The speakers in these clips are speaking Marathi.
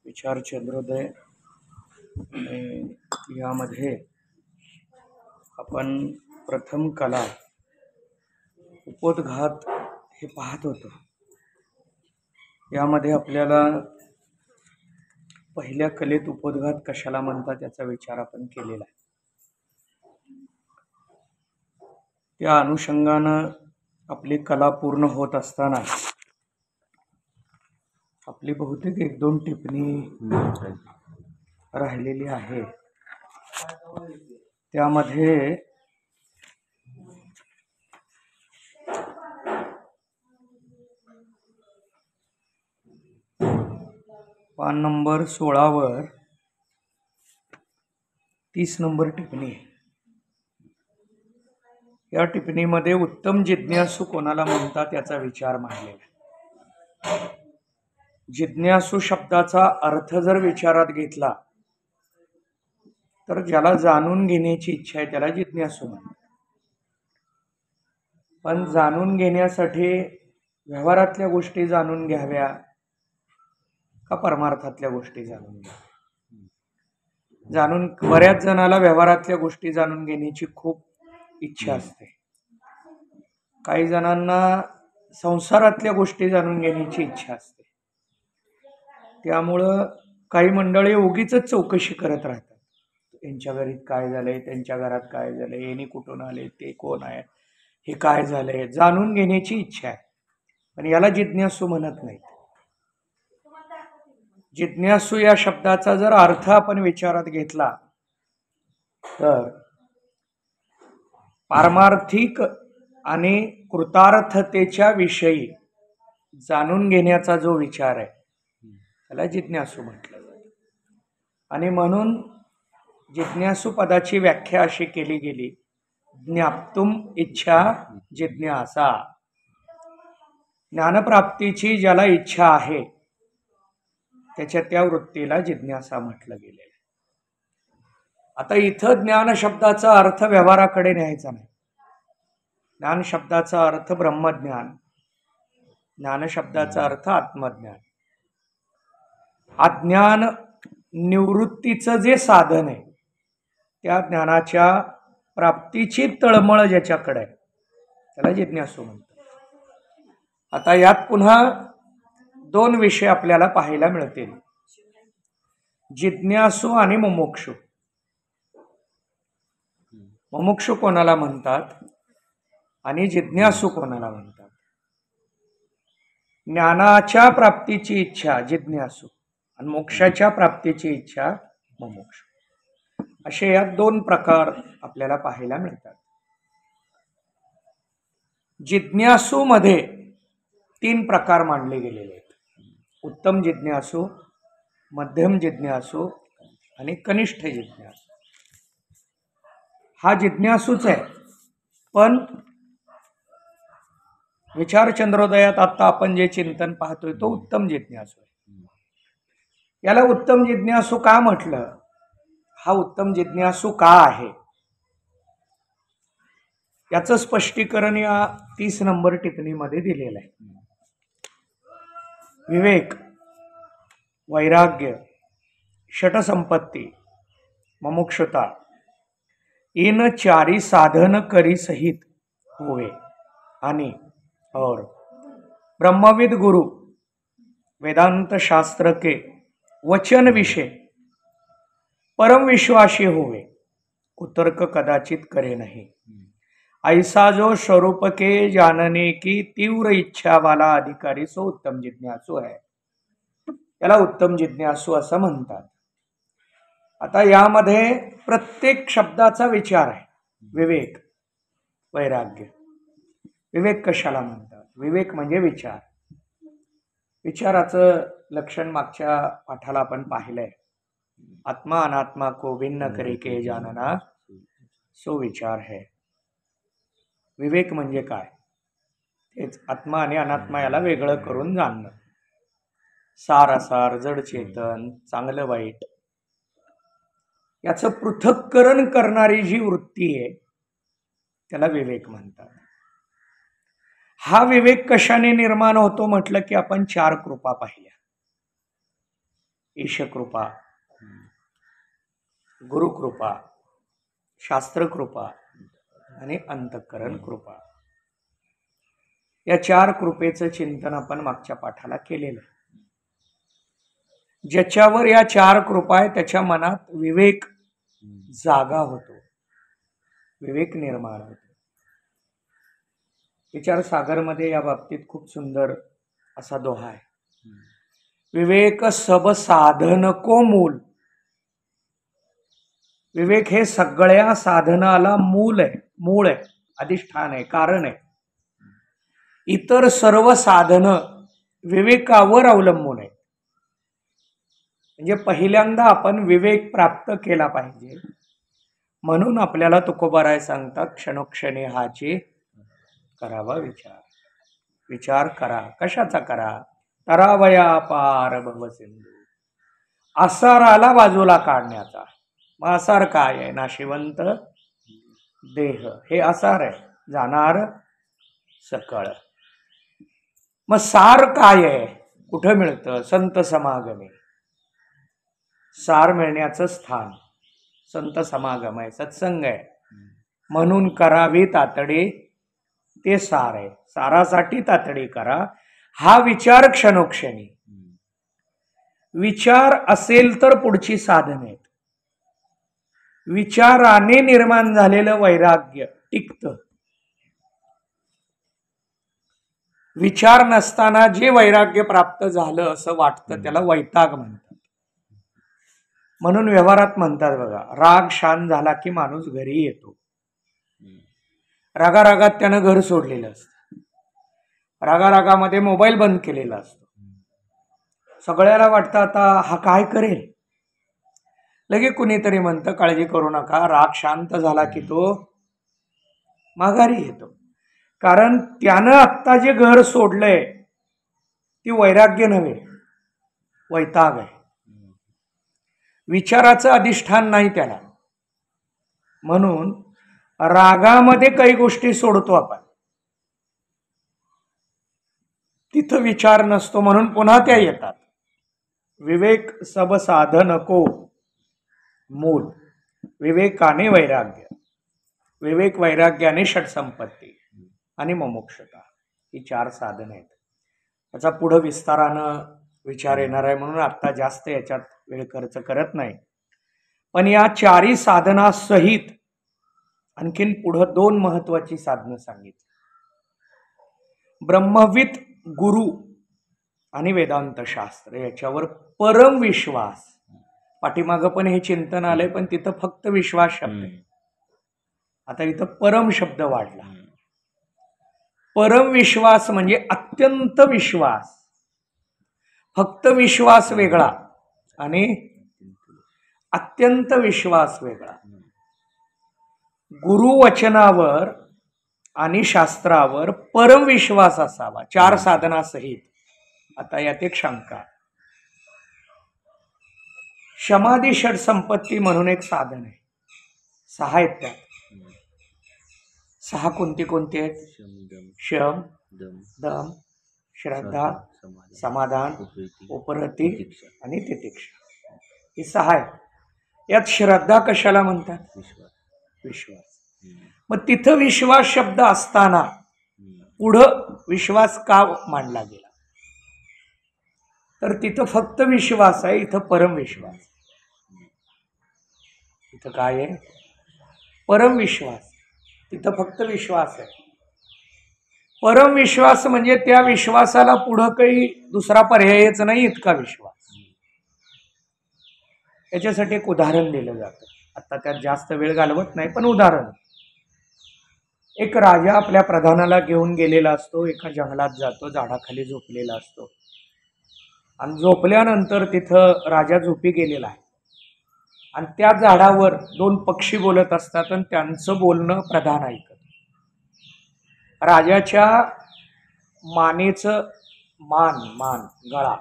विचार चंद्रोदय यामध्ये आपण प्रथम कला उपोद्घात हे पाहत होतो। यामध्ये आपल्याला पहिल्या कलेत उपोद्घात कशाला म्हणतात याचा विचार आपण केलेला आहे। त्या अनुषंगानं आपली कला पूर्ण होत असताना आपली बहुतेक 1-2 टिप्पणी राहिलेली आहे। त्यामध्ये पान नंबर 16 वर 30 नंबर टिप्पणी आहे। या टिप्पणीमध्ये उत्तम जिज्ञासू कोणाला म्हणतात याचा विचार मांडलेला आहे। जिज्ञासू शब्दाचा अर्थ जर विचारात घेतला तर ज्याला जाणून घेण्याची इच्छा आहे त्याला जिज्ञासू म्हणतात। पण जाणून घेण्यासाठी व्यवहारातल्या गोष्टी जाणून घ्याव्या का परमार्थातल्या गोष्टी जाणून घ्याव्या? बऱ्याच जणाला व्यवहारातल्या गोष्टी जाणून घेण्याची खूप इच्छा असते। काही जणांना संसारातल्या गोष्टी जाणून घेण्याची इच्छा असते। त्यामुळं काही मंडळी उगीच चौकशी करत राहतात। यांच्या घरी काय झालंय, त्यांच्या घरात काय झालंय, यांनी कुठून आले, ते कोण आहे, हे काय झालंय, जाणून घेण्याची इच्छा आहे। पण याला जिज्ञासू म्हणत नाहीत। जिज्ञासू या शब्दाचा जर अर्थ आपण विचारात घेतला तर पारमार्थिक आणि कृतार्थतेच्या विषयी जाणून घेण्याचा जो विचार आहे त्याला जिज्ञासू म्हटलं जातं। आणि म्हणून जिज्ञासू पदाची व्याख्या अशी केली गेली, ज्ञाप्तुम इच्छा जिज्ञासा। ज्ञानप्राप्तीची ज्याला इच्छा आहे त्याच्या त्या वृत्तीला जिज्ञासा म्हटलं गेलेलं आहे। आता इथं ज्ञान शब्दाचा अर्थ व्यवहाराकडे न्यायचा नाही। ज्ञान शब्दाचा अर्थ ब्रह्मज्ञान, ज्ञान शब्दाचा अर्थ आत्मज्ञान। अज्ञान निवृत्तीचं जे साधन आहे त्या ज्ञानाच्या प्राप्तीची तळमळ ज्याच्याकडे आहे त्याला जिज्ञासू म्हणतात। आता यात पुन्हा 2 विषय आपल्याला पाहायला मिळतील, जिज्ञासू आणि मुमुक्षू। मुमुक्षू कोणाला म्हणतात आणि जिज्ञासू कोणाला म्हणतात? ज्ञानाच्या प्राप्तीची इच्छा जिज्ञासू आणि मोक्षाच्या प्राप्तीची इच्छा मुमुक्षू, असे या 2 प्रकार आपल्याला पाहायला मिळतात। जिज्ञासू मध्ये 3 प्रकार मांडले गेलेले आहेत, उत्तम जिज्ञासू, मध्यम जिज्ञासू आणि कनिष्ठ जिज्ञासू। हा जिज्ञासूच आहे, पण विचार चंद्रोदयात आता आपण जे चिंतन पाहतोय तो उत्तम जिज्ञासू आहे। याला उत्तम जिज्ञासू का म्हटलं? हा उत्तम जिज्ञासू का आहे याचं स्पष्टीकरण या 30 नंबर टिप्पणीमध्ये दिलेलं आहे। विवेक, वैराग्य, षटसंपत्ती, मुमुक्षुता इन 4 साधन करी सहित होवे आणि और ब्रह्मविद गुरु वेदांत शास्त्र के वचन विषय परम विश्वासी होवे, कुतर्क कदाचित करे नहीं। ऐसा जो स्वरूप के जानने की तीव्र इच्छा वाला अधिकारी सो उत्तम जिज्ञासू है। याला उत्तम जिज्ञासू असं म्हणतात। आता यामध्ये प्रत्येक शब्दाचा विचार आहे। विवेक, वैराग्य। विवेक कशाला म्हणतात? विवेक म्हणजे विचार। विचाराचं लक्षण मागच्या पाठाला आपण पाहिलंय, आत्मा अनात्मा को भिन्न करे के जानना सो विचार है। विवेक म्हणजे काय? तेच आत्मा आणि अनात्मा याला वेगळं करून जाणणं, सार असार, जड चेतन, चांगलं वाईट याचं पृथक्करण करणारी जी वृत्ती आहे त्याला विवेक म्हणतात। हा विवेक कशाने निर्माण होतो म्हटलं की आपण 4 कृपा पाहिल्या। ईशकृपा, गुरुकृपा, शास्त्रकृपा आणि अंतःकरण कृपा. या 4 कृपेचं चिंतन आपण मागच्या पाठाला केलेलं. ज्याच्यावर या 4 कृपा आहे त्याच्या मनात विवेक जागा होतो, विवेक निर्माण होतो. विचार सागरमध्ये या बाबतीत खूप सुंदर असा दोहा आहे. विवेक सब साधन को मूल. विवेक हे सगळ्या साधनाला मूल आहे, मूळ आहे, अधिष्ठान आहे, कारण आहे. इतर सर्व साधन विवेकावर अवलंबून आहे. म्हणजे पहिल्यांदा आपण विवेक प्राप्त केला पाहिजे. म्हणून आपल्याला तुकोबाराय सांगतात, क्षणोक्षणी हाची करावा विचार. विचार करा. कशाचा करा? तरावया पार भवसिंधू. आसाराला बाजूला काढण्याचा. मग आसार काय आहे? नाशिवंत देह हे आसार आहे, जाणार सकळ. मग सार काय आहे? कुठं मिळतं? संत समागमे. सार मिळण्याचं स्थान संत समागम आहे, सत्संग आहे. म्हणून करावी तातडी, ते सार आहे. सारासाठी तातडी करा. हा विचार क्षणोक्षणी. विचार असेल तर पुढची साधन आहेत. विचाराने निर्माण झालेलं वैराग्य टिकतं. विचार नसताना जे वैराग्य प्राप्त झालं असं वाटतं त्याला वैताग म्हणतात. म्हणून व्यवहारात म्हणतात बघा, राग शांत झाला की माणूस घरी येतो. रागारागात त्यानं घर सोडलेलं असतं. रागारागामध्ये मोबाईल बंद केलेला असतो. सगळ्याला वाटतं आता हा काय करेल. लगे कुणीतरी म्हणतं काळजी करू नका, राग शांत झाला की तो माघारी येतो. कारण त्यानं आत्ता जे घर सोडलंय ती वैराग्य नव्हे, वैताग आहे. विचाराचं अधिष्ठान नाही त्याला. म्हणून रागामध्ये काही गोष्टी सोडतो आपण, तिथं विचार नसतो, म्हणून पुन्हा त्या येतात. विवेक सब साधन को मूल. विवेकाने वैराग्य, विवेक वैराग्याने षटसंपत्ती आणि मुमुक्षता, ही 4 साधन आहेत. त्याचा पुढं विस्तारानं विचार येणार आहे, म्हणून आता जास्त याच्यात वेळ खर्च करत नाही. पण या 4 साधनासहित आणखीन पुढं 2 महत्वाची साधनं सांगितली. ब्रह्मवित गुरु आणि वेदांत शास्त्र याच्यावर परम विश्वास. पाठीमागं पण हे चिंतन आलंय, पण तिथं फक्त विश्वास शब्द आहे. आता इथं परम शब्द वाढला. परम विश्वास म्हणजे अत्यंत विश्वास. फक्त विश्वास वेगळा आणि अत्यंत विश्वास वेगळा. गुरुवचनावर आणि शास्त्रावर परम विश्वास असावा 4 साधनासहित. आता यात एक शंका. समाधी षटसंपत्ती म्हणून एक साधन आहे. 6 आहेत त्यात. 6 कोणती कोणती आहेत? शम, दम, श्रद्धा, समाधान, उपरती आणि तितिक्षा. ही 6 आहेत. यात श्रद्धा कशाला म्हणतात? विश्वास. मग तिथं विश्वास शब्द असताना पुढं विश्वास का मांडला गेला? तर तिथं फक्त विश्वास आहे, इथं परम विश्वास. इथं काय आहे? परम विश्वास. तिथं फक्त विश्वास आहे. परम विश्वास म्हणजे त्या विश्वासाला पुढं काही दुसरा पर्यायच नाही इतका विश्वास. याच्यासाठी एक उदाहरण दिलं जातं. आता त्यात जास्त वेळ घालवत नाही, पण उदाहरण. एक राजा आपल्या प्रधानाला घेऊन गेलेला असतो. एका जंगलात जातो, झाडाखाली झोपलेला असतो. आणि झोपल्यानंतर तिथं राजा झोपी गेलेला आहे. आणि त्या झाडावर 2 पक्षी बोलत असतात आणि त्यांचं बोलणं प्रधान ऐकत. राजाच्या मानेचं मान गळा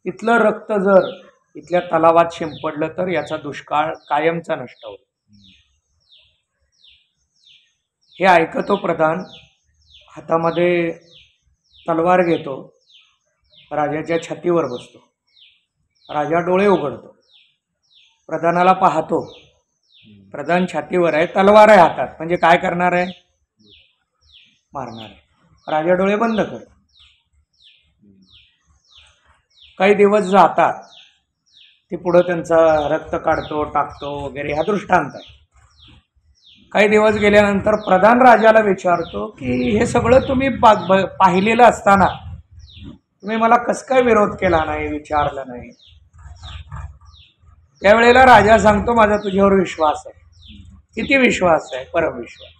तिथलं रक्त जर इथल्या तलावात शिंपडलं तर याचा दुष्काळ कायमचा नष्ट होतो. हे ऐकतो प्रधान. हातामध्ये तलवार घेतो, राजाच्या छातीवर बसतो राजा डोळे उघडतो, प्रधानाला पाहतो, प्रधान छातीवर आहे, तलवार आहे हातात, म्हणजे काय करणार आहे? मारणार आहे. राजा डोळे बंद करतो. काही दिवस जातात, ते पुढं त्यांचं रक्त काढतो, टाकतो वगैरे, हा दृष्टांत आहे. काही दिवस गेल्यानंतर प्रधान राजाला विचारतो की हे सगळं तुम्ही पाहिलेलं असताना तुम्ही मला कसं काय विरोध केला नाही, विचारलं नाही? त्यावेळेला राजा सांगतो, माझा तुझ्यावर विश्वास आहे. किती विश्वास आहे? परमविश्वास.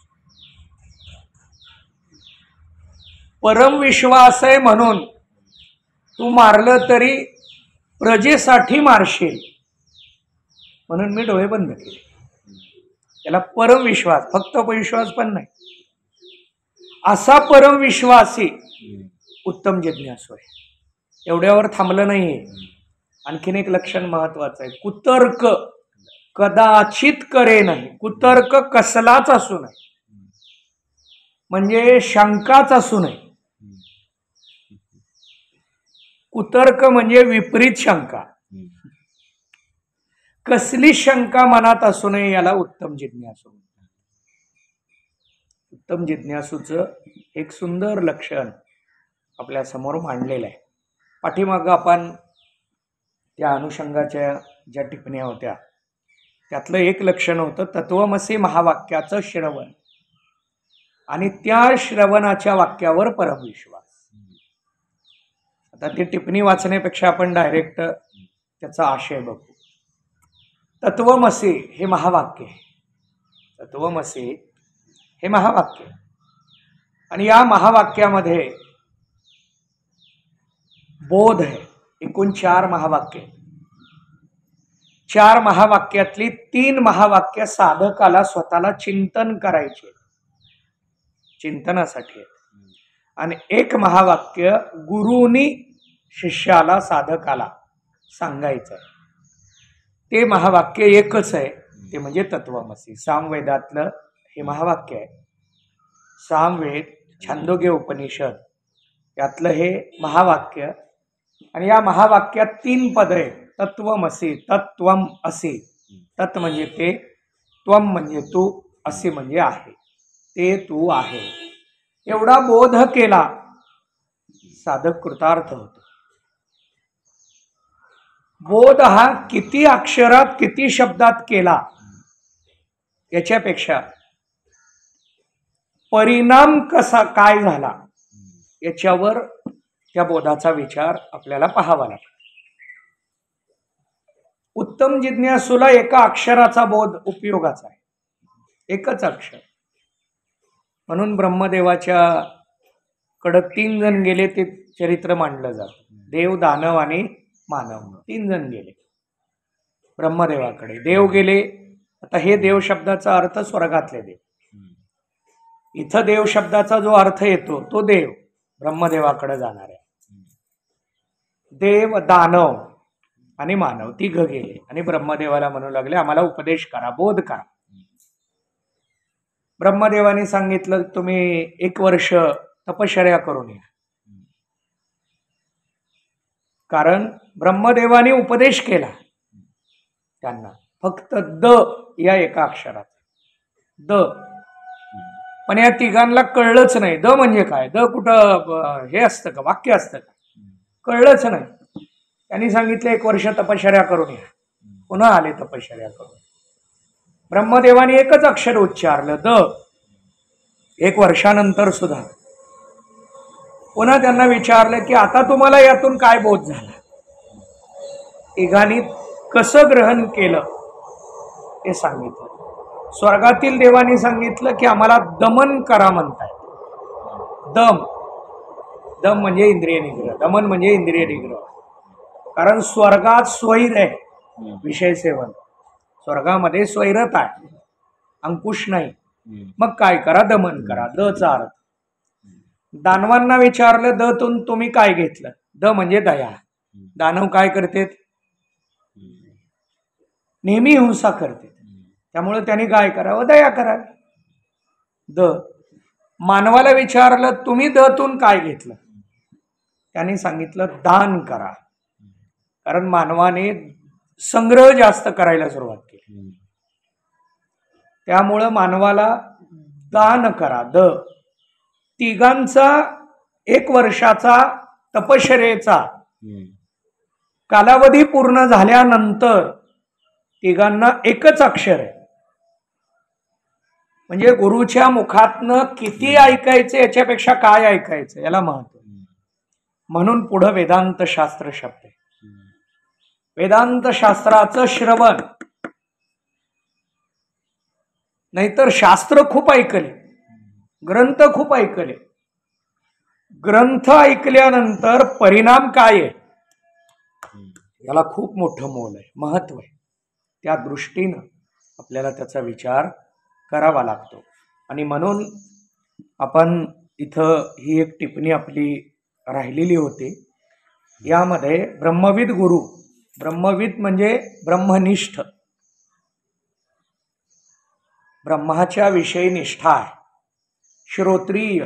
परमविश्वास आहे म्हणून तू मारलं तरी प्रजेसाठी मारशील, म्हणून मी डोळे बंद केले. त्याला परमविश्वास, फक्त विश्वास पण नाही, असा परमविश्वासी उत्तम जिज्ञासू आहे. एवढ्यावर थांबलं नाहीये. आणखीन एक लक्षण महत्वाचं आहे, कुतर्क कदाचित करे नाही. कुतर्क कसलाच असू नये, म्हणजे शंकाच असू नये. कुतर्क म्हणजे विपरीत शंका, कसली शंका मनात असू नये, याला उत्तम जिज्ञासू. उत्तम जिज्ञासूचं एक सुंदर लक्षण आपल्या समोर मांडलेलं आहे. पाठीमागं आपण त्या अनुषंगाच्या ज्या टिप्पण्या होत्या त्यातलं एक लक्षण होतं तत्वमसी महावाक्याचं श्रवण, आणि त्या श्रवणाच्या वाक्यावर परमविश्वास. आता ती टिप्पणी वाचण्यापेक्षा आपण डायरेक्ट त्याचा आशय बघू. तत्वमसी हे महावाक्य आहे. तत्वमसी हे महावाक्य, आणि या महावाक्यामध्ये बोध आहे. एकूण 4 महावाक्य. 4 महावाक्यातली 3 महावाक्य साधकाला स्वतःला चिंतन करायचे, चिंतनासाठी, आणि 1 महावाक्य गुरुनी शिष्याला, साधकाला सांगायचं आहे. ते महावाक्य एकच आहे, ते म्हणजे तत्वमसी. सामवेदातलं हे महावाक्य आहे. सामवेद, छांदोग्य उपनिषद यातलं हे महावाक्य, आणि या महावाक्यात 3 पद आहेत. तत्वमसी, तत्वम असी. तत् म्हणजे ते, त्वम म्हणजे तू, असी म्हणजे आहे, ते तू आहे. एवढा बोध केला साधक कृतार्थ होतो. बोध हा किती अक्षरात, किती शब्दात केला याच्यापेक्षा परिणाम कसा काय झाला याच्यावर त्या बोधाचा विचार आपल्याला पाहावा लागतो. उत्तम जिज्ञासूला एका अक्षराचा बोध उपयोगाचा आहे, एकच अक्षर. म्हणून ब्रह्मदेवाच्या कडे 3 जण गेले, ते चरित्र मांडलं जातं. देव, दानव आणि मानव, 3 जण गेले ब्रह्मदेवाकडे. देव गेले. आता हे देव शब्दाचा अर्थ स्वर्गातले देव. इथं देव शब्दाचा जो अर्थ येतो तो देव ब्रह्मदेवाकडे जाणार आहे. देव, दानव आणि मानव 3 गेले आणि ब्रह्मदेवाला म्हणू लागले, आम्हाला उपदेश करा, बोध करा. ब्रह्मदेवाने सांगितलं, तुम्ही 1 वर्ष तपश्चर्या करून या. कारण ब्रह्मदेवाने उपदेश केला त्यांना फक्त द या एका अक्षरात, द. पण या 3घांना कळलंच नाही द म्हणजे काय. द कुठं हे असतं का, वाक्य असतं का, कळलंच नाही. त्यांनी सांगितलं 1 वर्ष तपश्चर्या करून या. पुन्हा आले तपश्चर्या करून. ब्रह्मदेवाने एकच अक्षर उच्चारलं, द. 1 वर्षानंतर सुद्धा पुन्हा त्यांना विचारलं की आता तुम्हाला यातून काय बोध झाला. 3घांनी कसं ग्रहण केलं ते सांगितलं. स्वर्गातील देवानी सांगितलं की आम्हाला दमन करा म्हणताय. दम, दम म्हणजे इंद्रिय निग्रह, दमन म्हणजे इंद्रिय निग्रह. कारण स्वर्गात स्वैर आहे, विषय सेवन. स्वर्गामध्ये स्वैरत आहे, अंकुश नाही. मग काय करा, दमन करा, दचा अर्थ. दानवांना विचारलं, दतून तुम्ही काय घेतलं. द म्हणजे दया. दानव काय करते, नेहमी हिंसा करते, त्यामुळे त्यांनी काय करावं, दया करावी. द. मानवाला विचारलं, तुम्ही दतून काय घेतलं. त्यांनी सांगितलं दान करा. कारण मानवाने संग्रह जास्त करायला सुरुवात केली. त्यामुळं मानवाला दान करा, तिघांचा 1 वर्षाचा तपश्चर्येचा कालावधी पूर्ण झाल्यानंतर तिघांना एकच अक्षर आहे. म्हणजे गुरुच्या मुखातनं किती ऐकायचं याच्यापेक्षा काय ऐकायचं याला महत्व. म्हणून पुढं वेदांत शास्त्र शब्द आहे. वेदांत शास्त्राचं श्रवण, नाहीतर शास्त्र खूप ऐकले, ग्रंथ खूप ऐकले, ग्रंथ ऐकल्यानंतर परिणाम काय आहे याला खूप मोठं मोल आहे, महत्व आहे. त्या दृष्टीनं आपल्याला त्याचा विचार करावा लागतो. आणि म्हणून आपण इथं ही एक टिप्पणी आपली राहिलेली होती. यामध्ये ब्रह्मविद गुरु, ब्रह्मविद म्हणजे ब्रह्मनिष्ठ, ब्रह्माच्या विषयी निष्ठा आहे, श्रोत्रिय,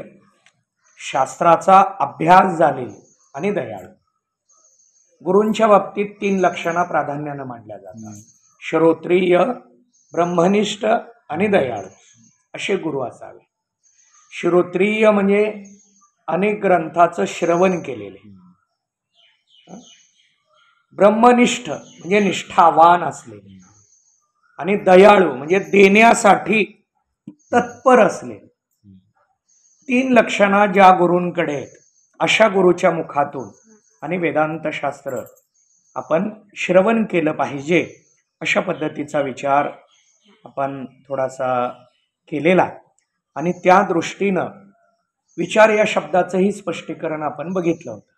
शास्त्राचा अभ्यास झालेली आणि दयाळू. गुरूंच्या बाबतीत 3 लक्षणं प्राधान्यानं मांडल्या जातात. श्रोत्रिय, ब्रह्मनिष्ठ आणि दयाळू असे गुरु असावे. श्रोत्रिय म्हणजे अनेक ग्रंथाचं श्रवण केलेले, ब्रह्मनिष्ठ म्हणजे निष्ठावान असलेले, आणि दयाळू म्हणजे देण्यासाठी तत्पर असलेले. 3 लक्षणं ज्या गुरूंकडे आहेत अशा गुरुच्या मुखातून आणि वेदांत शास्त्र आपण श्रवण केलं पाहिजे, अशा पद्धतीचा विचार आपण थोडासा केलेला. आणि त्या दृष्टीनं विचार या शब्दाचंही स्पष्टीकरण आपण बघितलं होतं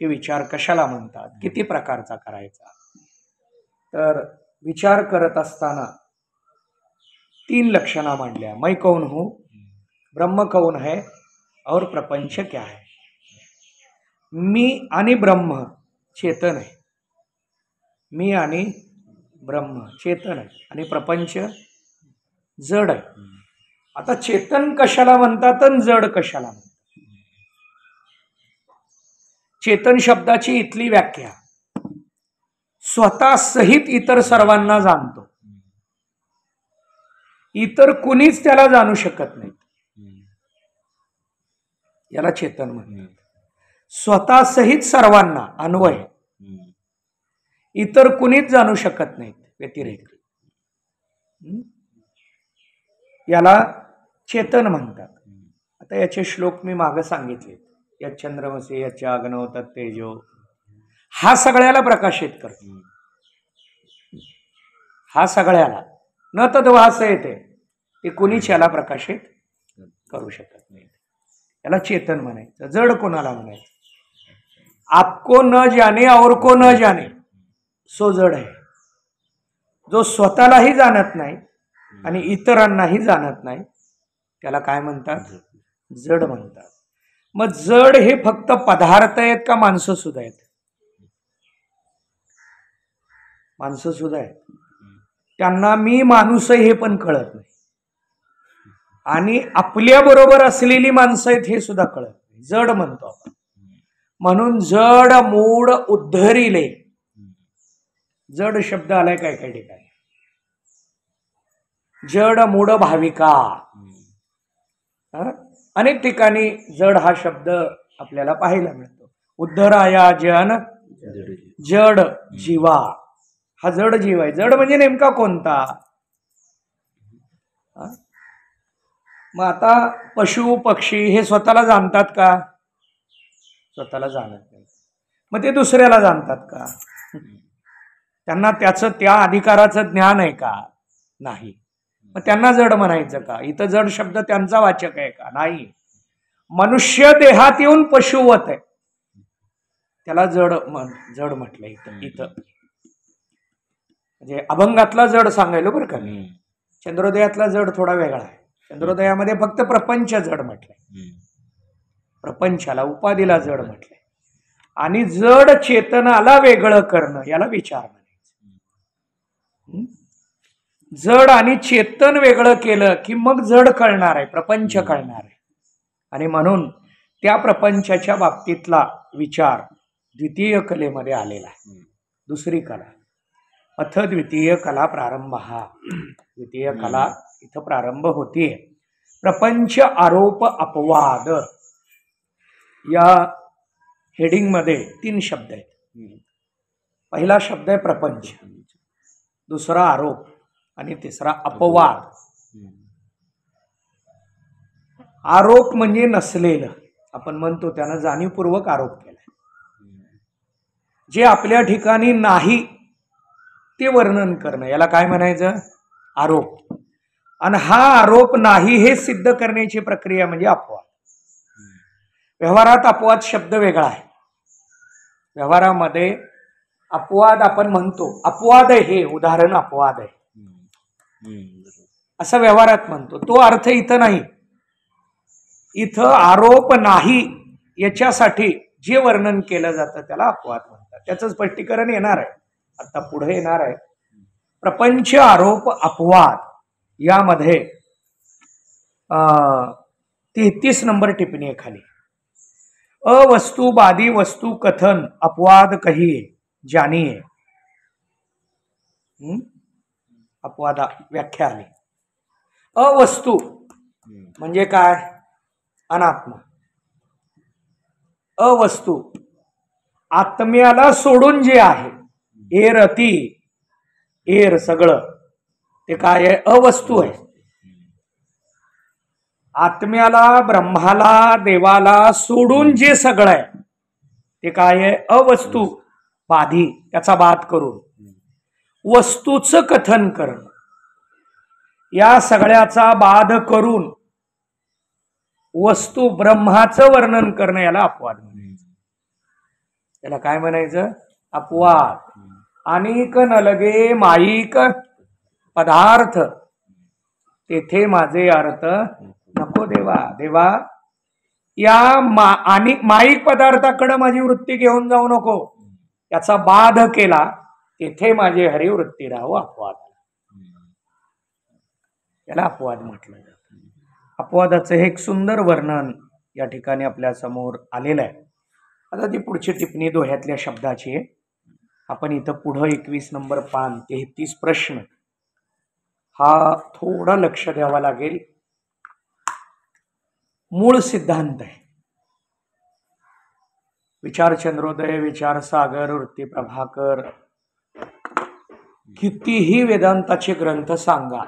की विचार कशाला म्हणतात, किती प्रकारचा करायचा. तर विचार करत असताना 3 लक्षणा मांडल्या. मैं कौन हूँ, ब्रह्म कौन है और प्रपंच क्या है. मी आणि ब्रह्म चेतन आहे, मी आणि ब्रह्म चेतन आहे आणि प्रपंच जड आहे. आता चेतन कशाला म्हणतात आणि जड कशाला म्हणतात. चेतन शब्दाची इथली व्याख्या स्वतः सहित इतर सर्वांना जाणतो, इतर कुणीच त्याला जाणू शकत नाही, याला चेतन म्हणतात. स्वतः सहित सर्वांना अन्वय, इतर कुणीच जाणू शकत नाहीत व्यतिरेक, याला चेतन म्हणतात. आता याचे श्लोक मी मागे सांगितले. यच्चंद्रमसी यच्चा अग्नौ तत्तेजो, हा सगळ्याला प्रकाशित करतो, हा सगळ्याला न तद्भास येते, ते कुणीच याला प्रकाशित करू शकत नाही. याला चेतन म्हणायचं. जड कोणाला म्हणायचं. आपको न जाने और को न जाने सो जड है. जो स्वतःलाही जाणत नाही आणि इतरांनाही जाणत नाही त्याला काय म्हणतात, जड म्हणतात. मग जड हे फक्त पदार्थ आहेत का माणसं सुद्धा आहेत. माणसं सुद्धा आहेत, त्यांना मी माणूस आहे हे पण कळत नाही, आणि आपल्या बरोबर असलेली माणसं आहेत हे सुद्धा कळत नाही, जड म्हणतो आपण. म्हणून जड मूड उद्धरिले, जड शब्द आलाय काय काय ठिकाणी. जड मूड भाविका, अनेक ठिकाणी जड हा शब्द आपल्याला पाहायला मिळतो. उद्धराया जन जड जीवा, हा जड जीव आहे. जड म्हणजे नेमका कोणता. मग आता पशु पक्षी हे स्वतःला जाणतात का, स्वतःला जाणत नाही. मग ते दुसऱ्याला जाणतात का, त्यांना त्याचं त्या अधिकाराचं ज्ञान आहे का, नाही. मग त्यांना जड म्हणायचं का. इथं जड शब्द त्यांचा वाचक आहे का, नाही. मनुष्य देहात येऊन पशुवत आहे, त्याला जड म्हटलंय इथं. म्हणजे अभंगातला जड सांगायलो बरं का. चंद्रोदयातला जड थोडा वेगळा आहे. चंद्रोदयामध्ये फक्त प्रपंच जड म्हटलंय, प्रपंचाला उपाधीला जड म्हटलंय. आणि जड चेतनाला वेगळं करणं याला विचार म्हणायचं. जड आणि चेतन वेगळं केलं की मग जड कळणार आहे, प्रपंच कळणार आहे. आणि म्हणून त्या प्रपंचाच्या बाबतीतला विचार द्वितीय कलेमध्ये आलेला आहे. दुसरी कला. अथ द्वितीय कला प्रारंभ. द्वितीय कला इथं प्रारंभ होतीये. प्रपंच आरोप अपवाद या हेडिंग मध्ये 3 शब्द आहेत. पहिला शब्द आहे प्रपंच, दुसरा आरोप आणि तिसरा अपवाद. आरोप म्हणजे नसलेलं, आपण म्हणतो त्यानं जाणीवपूर्वक आरोप केला. जे आपल्या ठिकाणी नाही ते वर्णन करणं याला काय म्हणायचं? आरोप. आणि हा आरोप नाही हे सिद्ध करण्याची प्रक्रिया म्हणजे अपवाद. व्यवहारात अपवाद शब्द वेगळा आहे. व्यवहारामध्ये अपवाद आपण म्हणतो, अपवाद आहे हे, उदाहरण अपवाद आहे असं व्यवहारात म्हणतो. तो अर्थ इथं नाही. इथं आरोप नाही याच्यासाठी जे वर्णन केलं जातं त्याला अपवाद म्हणतात. त्याचं स्पष्टीकरण येणार आहे, आता पुढे येणार आहे. प्रपंच आरोप अपवाद यामध्ये 33 नंबर टिप्पणी आहे खाली. अवस्तुवादी वस्तु कथन अपवाद कहिए जानिए. अपवादा व्याख्या आली. अवस्तु म्हणजे काय? अनात्मा. अवस्तु आत्म्याला सोडून जे आहे, एर अति एर सगळं, ते काय आहे? अवस्तु आहे. आत्म्याला, ब्रह्माला, देवाला सोडून जे सगळं आहे ते काय आहे? अवस्तु. बाधी, त्याचा बाध करून वस्तूचं कथन करणं, या सगळ्याचा बाध करून वस्तू ब्रह्माचं वर्णन करणं याला अपवाद म्हणायचं. त्याला काय म्हणायचं? अपवाद. अनेक नलगे माईक पदार्थ तेथे माझे अर्थ नको देवा. देवा या माईक पदार्थाकडे माझी वृत्ती घेऊन जाऊ नको. याचा बाध केला तेथे माझी हरिवृत्ती राहू. अपवाद, याला अपवाद म्हटलं जातं. अपवादाचं हे एक सुंदर वर्णन या ठिकाणी आपल्या समोर आलेलं आहे. आता ती पुढची टिप्पणी दोह्यातल्या शब्दाची आहे. आपण इथं पुढं 21 नंबर पान 33 प्रश्न हा थोडा लक्ष द्यावा लागेल. मूळ सिद्धांत आहे. विचार चंद्रोदय, विचार सागर, वृत्ती प्रभाकर, कितीही वेदांताचे ग्रंथ सांगा,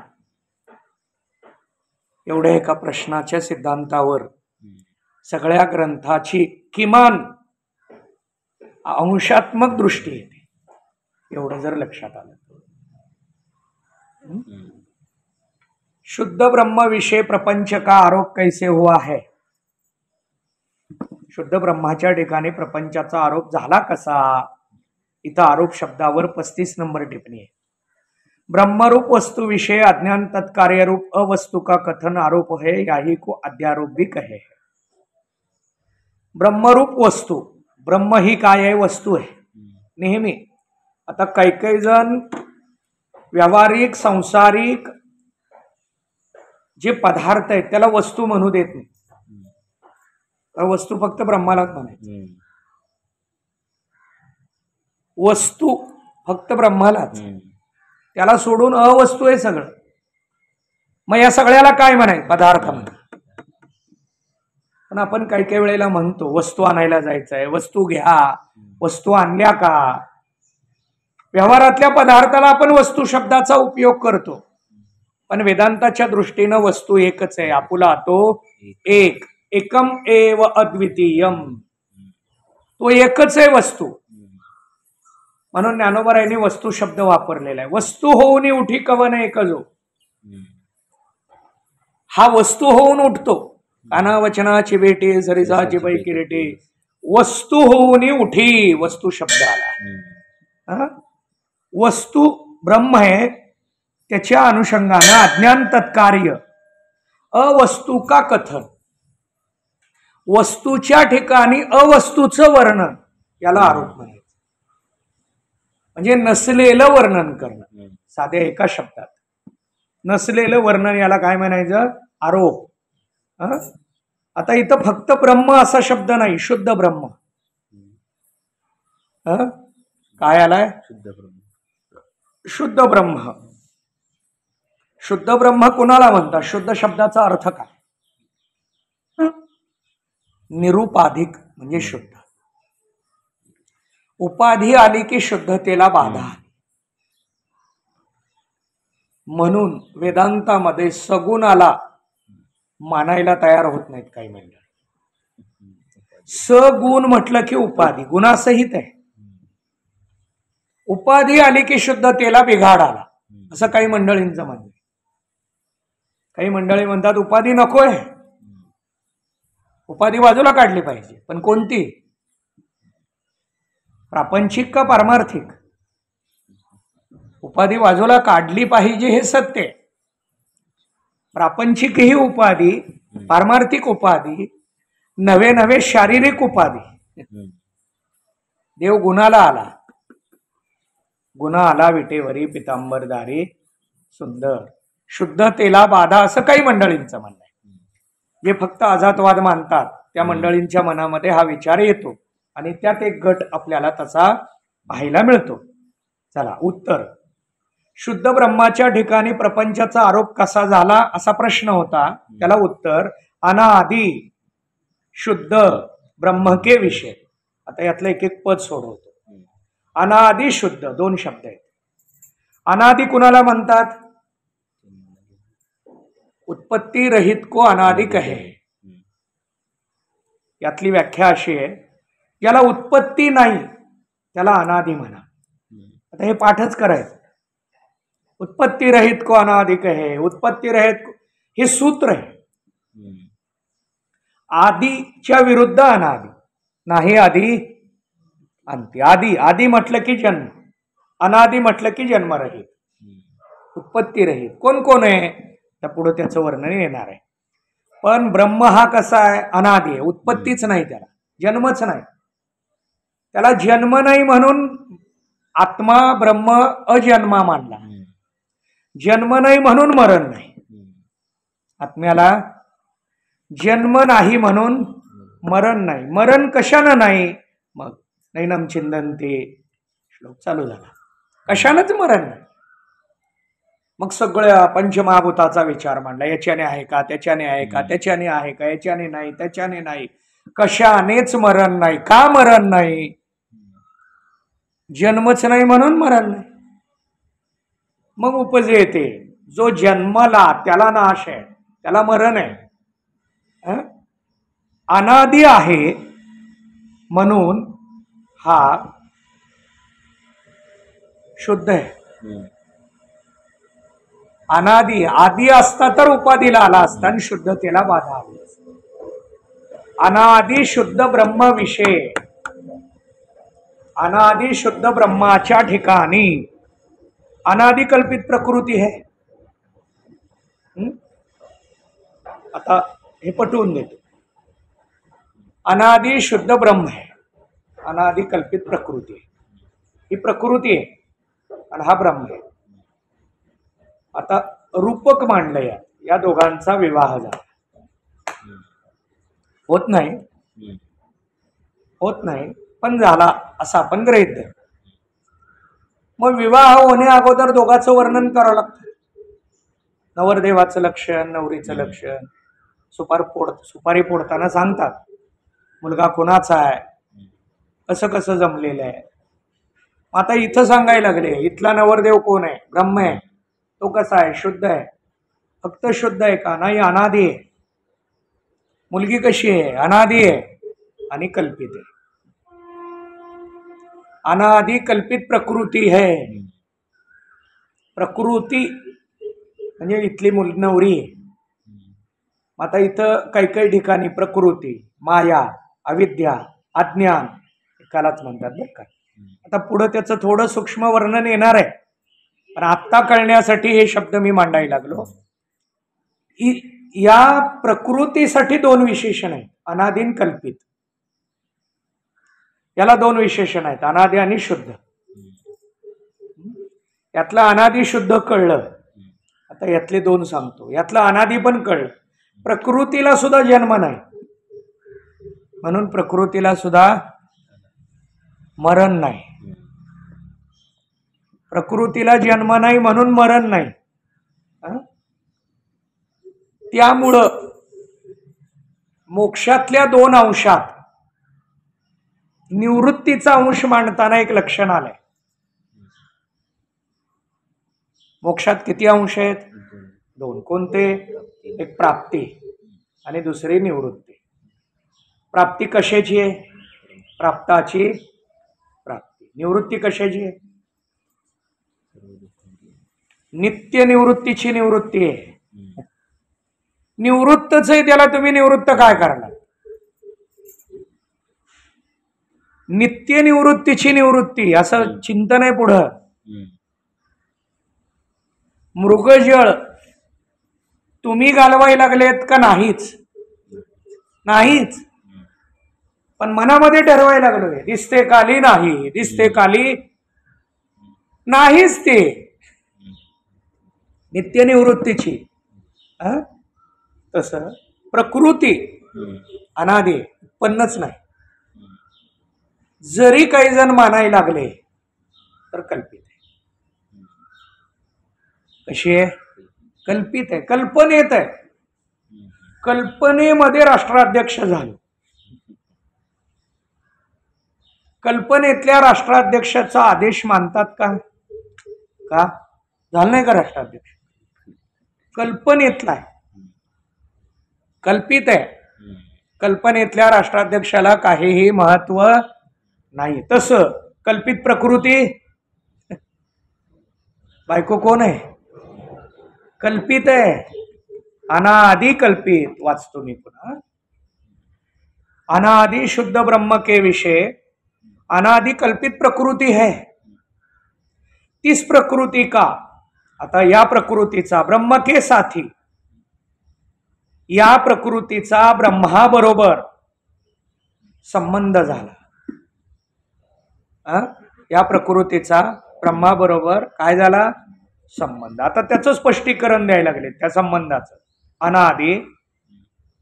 एवढ्या एका प्रश्नाच्या सिद्धांतावर सगळ्या ग्रंथाची किमान अंशात्मक दृष्टी येते. एवढं जर लक्षात आलं. शुद्ध ब्रह्म विषय प्रपंच का आरोप कैसे हुआ है. शुद्ध ब्रह्माच्या ठिकाणी प्रपंचाचा आरोप झाला कसा. इथं आरोप शब्दावर 35 नंबर टिप्पणी आहे. ब्रह्मरूप वस्तु विषय अज्ञान तत्कार्य रूप अवस्तु का कथन आरोप है, याही को अध्यारोप भी कहे. ब्रह्मरूप वस्तू, ब्रह्म ही काय आहे? वस्तू आहे नेहमी. आता काही जण व्यावहारिक सांसारिक जे पदार्थ आहेत त्याला वस्तू म्हणू देत नाही. वस्तू फक्त ब्रह्मालाच म्हणायचं. वस्तू फक्त ब्रह्मालाच, त्याला सोडून अवस्तू आहे सगळं. मग या सगळ्याला काय म्हणाय? पदार्थ म्हणा. पण आपण काही वेळेला म्हणतो वस्तू आणायला जायचंय, वस्तू घ्या, वस्तू आणल्या का. व्यवहारातल्या पदार्थाला आपण वस्तू शब्दाचा उपयोग करतो, पण वेदांताच्या दृष्टीनं वस्तू एकच आहे. आपुला तो एक, एकम एव अद्वितीयम, तो एकच आहे वस्तू. म्हणून ज्ञानोबरायांनी वस्तू शब्द वापरलेला आहे. वस्तू होऊन उठी कवन एकजो. हा वस्तू होऊन उठतो. काना वचनाची बेटे सरिसाची पैकी रेटे. वस्तू होऊन उठी, वस्तू शब्द आला. वस्तू ब्रह्म आहे, त्याच्या अनुषंगानं अज्ञान तत्कार्य अवस्तू का कथन, वस्तूच्या ठिकाणी अवस्तूचं वर्णन याला आरोप म्हणायचं. म्हणजे नसलेलं वर्णन करणं. साध्या एका शब्दात नसलेलं वर्णन याला काय म्हणायचं? आरोप. आता इथं फक्त ब्रह्म असा शब्द नाही, शुद्ध ब्रह्म. काय आलाय? शुद्ध ब्रह्म. शुद्ध ब्रह्म. शुद्ध ब्रह्म कुणाला म्हणतात? शुद्ध शब्दाचा अर्थ काय? निरुपाधिक म्हणजे शुद्ध. उपाधी आली की शुद्धतेला बाधा आली. म्हणून वेदांतामध्ये सगुणाला मानायला तयार होत नाहीत काही मंडळ. सगुण म्हटलं की उपाधी गुणासहित आहे. उपाधी आली की शुद्धतेला बिघाड आला, असं काही मंडळींचं म्हणणं. काही मंडळी म्हणतात उपाधी नकोय, उपाधी बाजूला काढली पाहिजे. पण कोणती? प्रापंचिक का पारमार्थिक? उपाधी बाजूला काढली पाहिजे हे सत्य. प्रापंचिक ही उपाधी, पारमार्थिक उपाधी, नवे नवे शारीरिक उपाधी. देव गुणाला आला. गुन्हा आला विटेवरी पितांबरदारी सुंदर. शुद्धतेला बाधा, असं काही मंडळींचं म्हणणं आहे. जे फक्त अजातवाद मानतात त्या मंडळींच्या मनामध्ये हा विचार येतो आणि त्यात एक गट आपल्याला तसा पाहायला मिळतो. चला उत्तर. शुद्ध ब्रह्माच्या ठिकाणी प्रपंचाचा आरोप कसा झाला असा प्रश्न होता. त्याला उत्तर अनादि शुद्ध ब्रह्म के विषय. आता यातलं एक एक पद सोडवतो. अनादि शुद्ध, दोन शब्द आहेत. अनादि कुणाला म्हणतात? उत्पत्ती रहित को अनादि कहे. यातली व्याख्या अशी आहे, ज्याला उत्पत्ती नाही त्याला अनादि म्हणा. आता हे पाठच करायचं. उत्पत्ती रहित को अनादि कहे. उत्पत्ती रहित हे सूत्र आहे. आदिच्या विरुद्ध अनादि. नाही आदि अंती. आदि, आदि म्हटलं की जन्म, अनादि म्हटलं की जन्मरहित, उत्पत्ती रहित. कोण कोण आहे तर पुढे त्याचं वर्णन येणार आहे. पण ब्रह्म हा कसा आहे? अनादि आहे. उत्पत्तीच नाही, त्याला जन्मच नाही. त्याला जन्म नाही म्हणून आत्मा ब्रह्म अजन्मा मानला. जन्म नाही म्हणून मरण नाही. आत्म्याला जन्म नाही म्हणून मरण नाही. मरण कशानं नाही? मग नैनम चिंतन्ते श्लोक चालू झाला. कशानंच मरण नाही. मग सगळ्या पंचमहाभूताचा विचार मांडला. याच्याने आहे का, त्याच्याने आहे का, त्याच्याने आहे का, याच्याने नाही, त्याच्याने नाही. कशानेच मरण नाही. का मरण नाही? जन्मच नाही म्हणून मरण नाही. मग उपजे येते, जो जन्मला त्याला नाश आहे, त्याला मरण आहे. अनादि आहे म्हणून हा शुद्ध आहे. अनादि, आदि असता तर उपाधीला आला असता आणि शुद्धतेला बाधा आली असती. अनादि शुद्ध ब्रह्म विषय. अनादि शुद्ध ब्रह्माच्या ठिकाणी अनादि कल्पित प्रकृती है. आता हे पटवून देतो. अनादि शुद्ध ब्रह्म है, अनादि कल्पित प्रकृती आहे. ही प्रकृती आहे आणि हा ब्रह्म आहे. आता रूपक मांडलं. या दोघांचा विवाह झाला. होत नाही, होत नाही पण झाला असं आपण गृहीत धरू. मग विवाह होण्या अगोदर दोघांचं वर्णन करावं लागतं. नवरदेवाचं लक्षण, नवरीचं लक्षण. सुपारी फोडताना सांगतात मुलगा कोणाचा आहे, कसं कसं जमलेलं आहे. आता इथं सांगायला लागले इथला नवरदेव कोण आहे? ब्रह्म आहे. तो कसा आहे? शुद्ध आहे. फक्त शुद्ध आहे का? नाही, अनादि आहे. मुलगी कशी आहे? अनादि आहे आणि कल्पित आहे. अनादि कल्पित प्रकृती है. प्रकृती म्हणजे इथली नवरी आहे. आता इथं काही काही ठिकाणी प्रकृती, माया, अविद्या, अज्ञान एकालाच म्हणतात बरं का. आता पुढं त्याचं थोडं सूक्ष्म वर्णन येणार आहे, पण आत्ता कळण्यासाठी हे शब्द मी मांडायला लागलो. या प्रकृतीसाठी दोन विशेषण आहेत, अनादि आणि कल्पित. याला दोन विशेषण आहेत, अनादि आणि शुद्ध. यातलं अनादि शुद्ध कळलं. आता यातले दोन सांगतो. यातलं अनादि पण कळलं. प्रकृतीला सुद्धा जन्म नाही म्हणून प्रकृतीला सुद्धा मरण नाही. प्रकृतीला जन्म नाही म्हणून मरण नाही. त्यामुळं मोक्षातल्या 2 अंशात निवृत्तीचा अंश मांडताना एक लक्षण आलंय. मोक्षात किती अंश आहेत? 2. कोणते? एक प्राप्ती आणि दुसरी निवृत्ती. प्राप्ती कशाची आहे? प्राप्ताची प्राप्ती. निवृत्ती कशाची आहे? नित्य निवृत्तीची निवृत्ती आहे. निवृत्तच आहे त्याला तुम्ही निवृत्त काय करणार? नित्य निवृत्तीची निवृत्ती असं चिंतन आहे पुढं. मृगजळ तुम्ही घालवायला लागलेत का नाहीच? नाहीच. पण मनामध्ये ठरवायला लागलोय दिसते काली नाही, दिसते काली नाहीच. ते नित्य निवृत्तीची. तस प्रकृती अनादि उत्पन्नच नाही. जरी काही जण मानायला लागले तर कल्पित आहे. कशी आहे? कल्पित आहे. कल्पनेत आहे. कल्पनेमध्ये राष्ट्राध्यक्ष झालो. कल्पनेतल्या राष्ट्राध्यक्षाचा आदेश मानतात का? का झालं नाही का राष्ट्राध्यक्ष? कल्पनेतला आहे. कल्पित आहे. कल्पनेतल्या राष्ट्राध्यक्षाला काहीही महत्व नाही. तसं कल्पित प्रकृती. बायको कोण आहे? कल्पित आहे. अनादि कल्पित. वाचतो मी पुन्हा. अनादि शुद्ध ब्रह्म के विषय अनादि कल्पित प्रकृति है. तीस प्रकृति का, आता या प्रकृतीचा ब्रह्म के साथी, या प्रकृतीचा ब्रह्माबरोबर संबंध झाला. या प्रकृतीचा ब्रह्माबरोबर काय झाला? संबंध. आता त्याचं स्पष्टीकरण द्यायला लागले त्या संबंधाचं. अनादि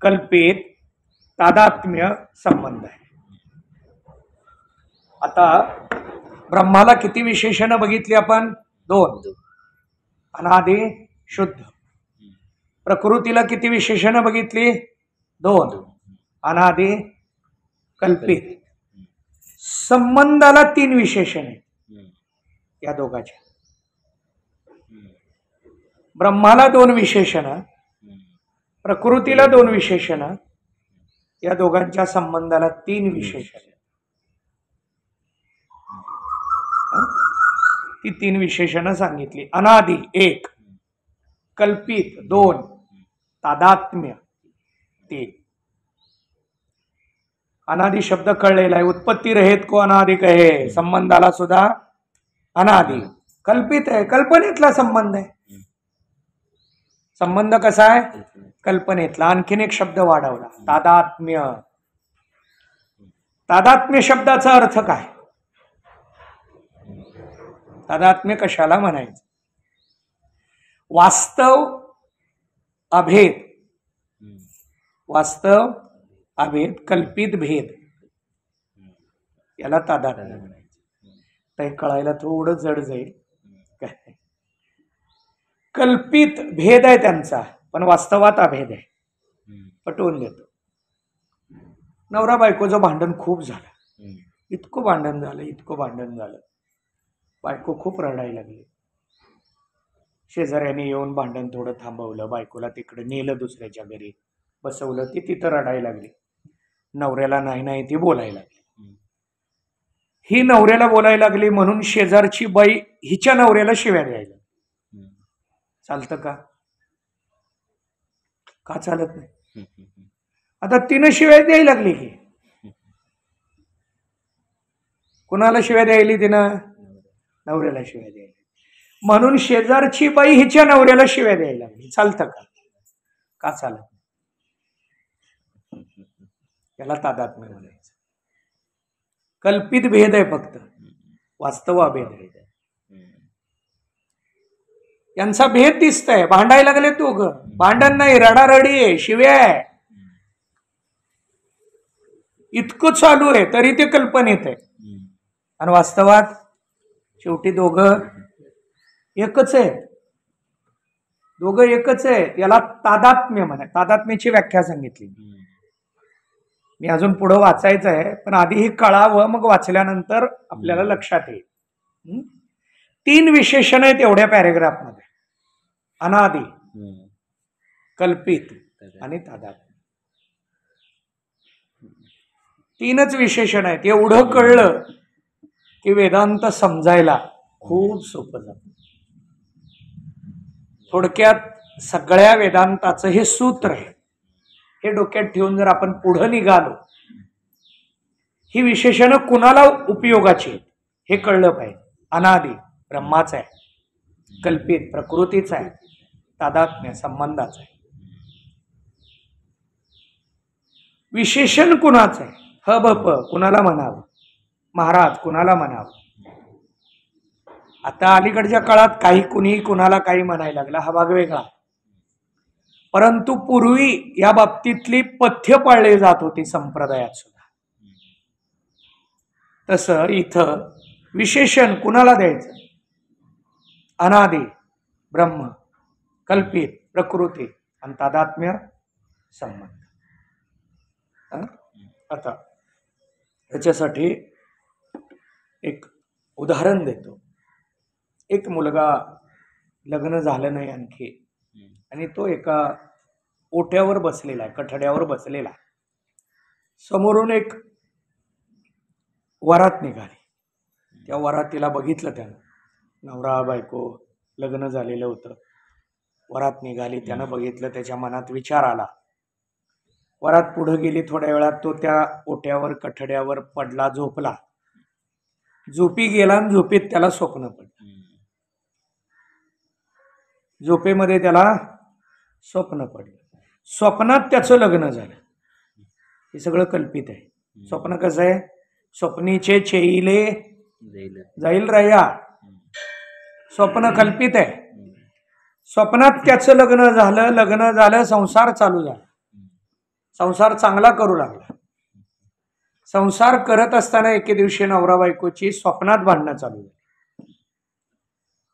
कल्पित तादात्म्य संबंध आहे. आता ब्रह्माला किती विशेषणं बघितली आपण? 2. अनादि शुद्ध. प्रकृतीला किती विशेषणं बघितली? 2. अनादि कल्पित. संबंधाला 3 विशेषणे या दोघांच्या. ब्रह्माला 2 विशेषणं, प्रकृतीला 2 विशेषणं, या दोघांच्या संबंधाला 3 विशेषणे. ती 3 विशेषणं सांगितली. अनादि 1, कल्पित 2, तादात्म्य 3. अनादि शब्द कळलेला आहे. उत्पत्ती रहित को अनादि कहे. संबंधाला सुद्धा अनादि. कल्पित आहे. कल्पनेतला संबंध आहे. संबंध कसा आहे? कल्पनेतला. आणखीन एक शब्द वाढवला, तादात्म्य. तादात्म्य शब्दाचा अर्थ काय? तादात्म्य कशाला म्हणायचं? वास्तव अभेद. वास्तव अभेद, कल्पित भेद, याला तादात्म्य म्हणायचं. ते कळायला थोडं जड जाईल. काय कल्पित भेद आहे त्यांचा, पण वास्तवात अभेद आहे. पटवून देतो. नवरा बायकोचं भांडण खूप झालं. इतकं भांडण झालं, इतकं भांडण झालं. बायको खूप रडायला लागली. शेजाऱ्याने येऊन भांडण थोडं थांबवलं. बायकोला तिकडे नेलं, दुसऱ्याच्या घरी बसवलं. ती तिथं रडायला लागली. नवऱ्याला नाही नाही ती बोलायला लागली. ही नवऱ्याला बोलायला लागली म्हणून शेजारची बाई हिच्या नवऱ्याला शिव्या द्यायला. चालतं का? का चालत नाही? आता तिनं शिव्या द्यायला लागली की. कुणाला शिव्या द्यायली? तिनं नवऱ्याला शिव्या द्यायला. म्हणून शेजारची बाई हिच्या नवऱ्याला शिव्या द्यायला लागली. चालतं का? का चालत नाही? याला तादात्म्य म्हणायचं. कल्पित भेद आहे फक्त, वास्तव अभेद आहे. यांचा भेद दिसतंय. भांडायला लागले दोघं. भांडण नाही, रडारडी आहे, शिव्या आहे. इतकं चालू आहे तरी ते कल्पनेत आहे. आणि वास्तवात शेवटी दोघं एकच आहे, दोघं एकच आहे. याला तादात्म्य म्हणा. तादात्म्याची व्याख्या सांगितली. मी अजून पुढं वाचायचं आहे, पण आधी हे कळावं, मग वाचल्यानंतर आपल्याला लक्षात येईल. 3 विशेषण आहेत एवढ्या पॅरेग्राफमध्ये: अनादि, कल्पित आणि तादात्म्य. 3च विशेषण आहेत. एवढं कळलं की वेदांत समजायला खूप सोपं जातं. थोडक्यात सगळ्या वेदांताचं हे सूत्र आहे. हे डोक्यात ठेवून जर आपण पुढे निघालो, ही विशेषणं कुणाला उपयोगाची आहेत हे कळलं पाहिजे. अनादि ब्रह्माचं आहे, कल्पित प्रकृतीचं आहे, तादात्म्य संबंधाचं आहे. विशेषण कुणाचं आहे? ह ब प कुणाला म्हणावं, महाराज कुणाला म्हणावं. आता अलीकडच्या काळात काही कुणीही कुणाला काही म्हणायला लागला, हा भाग वेगळा. परंतु पूर्वी या बाबतीतली पथ्य पाळली जात होती संप्रदायात सुद्धा. तसं इथं विशेषण कुणाला द्यायचं? अनादि ब्रह्म, कल्पित प्रकृती आणि तादात्म्य संबंध. आता त्याच्यासाठी एक उदाहरण देतो. एक मुलगा लग्न झालं नाही आणखी, आणि तो एका ओट्यावर बसलेला आहे, कठड्यावर बसलेला. समोरून एक वरात निघाली. त्या वरातीला बघितलं त्यानं. नवरा बायको लग्न झालेलं होतं. वरात निघाली, त्यानं बघितलं, त्याच्या मनात विचार आला. वरात पुढे गेली. थोड्या वेळात तो त्या ओट्यावर कठड्यावर पडला, झोपला. झोपी गेला आणि झोपेत त्याला स्वप्न पडलं. झोपेमध्ये त्याला स्वप्न पडलं. स्वप्नात त्याचं लग्न झालं. हे सगळं कल्पित आहे. स्वप्न कसं आहे? स्वप्नीचे चेईले जाईल रया. स्वप्न कल्पित आहे. स्वप्नात त्याचं लग्न झालं, संसार चालू झाला. संसार चांगला करू लागला. संसार करत असताना एके दिवशी नवरा बायकोची स्वप्नात भांडणं चालू झाली.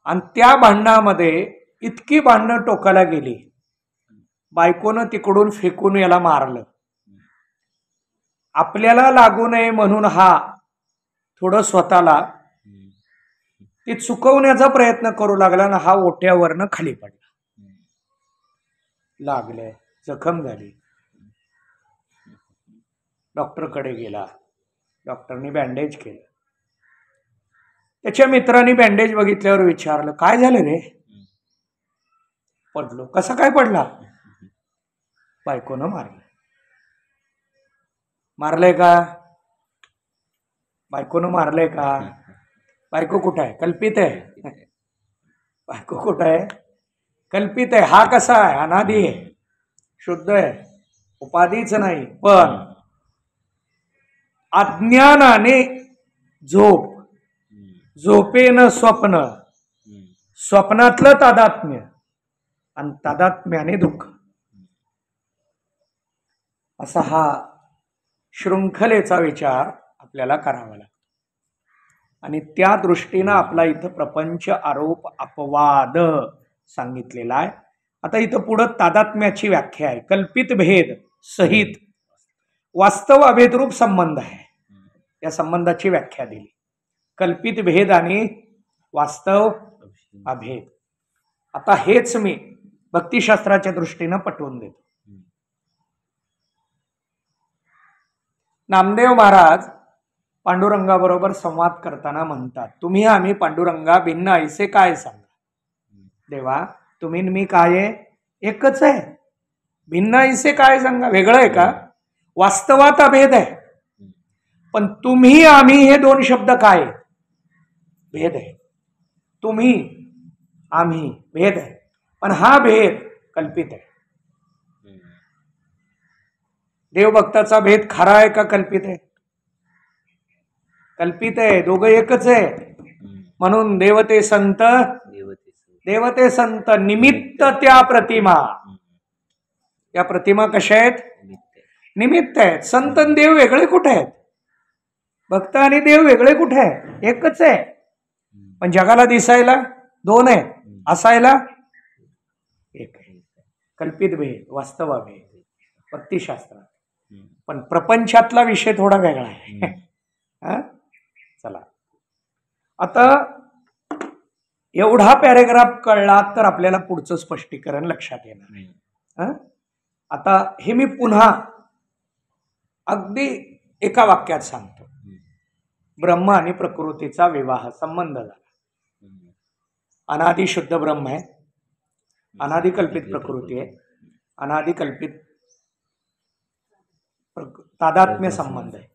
आणि त्या भांडणामध्ये इतकी भांडणं टोकाला गेली, बायकोनं तिकडून फेकून याला मारलं. आपल्याला लागू नये म्हणून हा थोडं स्वतःला ती चुकवण्याचा प्रयत्न करू लागला ना, हा ओट्यावरनं खाली पडला. लागले, जखम झाली. डॉक्टरकडे गेला. डॉक्टरनी बँडेज केलं. त्याच्या मित्रांनी बँडेज बघितल्यावर विचारलं, काय झालं रे? पडलो. कसा काय पडला? बायकोनं मारलं. मारलंय का? बायकोनं मारलंय का? बायको कुठं आहे? कल्पित आहे. बायको कुठं आहे? कल्पित आहे. हा कसा आहे? अनादि आहे, शुद्ध आहे, उपाधीच नाही. पण अज्ञानाने झोप, झोपेनं स्वप्न, स्वप्नातलं तादात्म्य आणि तादात्म्याने दुःख, असा हा शृंखलेचा विचार आपल्याला करावा लागतो. आणि त्या दृष्टीनं आपला इथं प्रपंच, आरोप, अपवाद सांगितलेला आहे. आता इथं पुढं तादात्म्याची व्याख्या आहे. कल्पित भेद सहित वास्तव अभेदरूप संबंध आहे. या संबंधाची व्याख्या दिली. कल्पित भेद आणि वास्तव अभेद. आता हेच मी भक्तिशास्त्राच्या दृष्टीनं पटवून देतो. नामदेव महाराज पांडुरंगाबरोबर संवाद करताना म्हणतात, तुम्ही आम्ही पांडुरंगा भिन्न ऐसे काय सांगा. देवा तुम्ही मी काय आहे? एकच आहे. भिन्न ऐसे काय सांगा? वेगळं आहे का? वास्तवात अभेद आहे. पण तुम्ही आम्ही हे 2 शब्द काय? भेद आहे. तुम्ही आम्ही भेद आहे, पण हा भेद कल्पित आहे. देवभक्ताचा भेद खरा आहे का कल्पित आहे? कल्पित आहे. दोघं एकच आहे. म्हणून देवते संत, देवते संत निमित्त त्या प्रतिमा. या प्रतिमा कशा आहेत? निमित्त आहेत. संत आणि देव वेगळे कुठे आहेत? भक्त आणि देव वेगळे कुठे आहेत? एकच आहे. पण जगाला दिसायला दोन आहे, असायला एक आहे. कल्पित भेद, वास्तव भेद भक्तिशास्त्रात, पण प्रपंचातला विषय थोडा वेगळा आहे. हा? चला, आता एवढा पॅरेग्राफ कळला तर आपल्याला पुढचं स्पष्टीकरण लक्षात येणार. आता हे मी पुन्हा अगदी एका वाक्यात सांगतो. ब्रह्म आणि प्रकृतीचा विवाह संबंध झाला. अनादि शुद्ध ब्रह्म आहे, अनादिकल्पित प्रकृती आहे, अनादिकल्पित तादात्म्य संबंध आहे.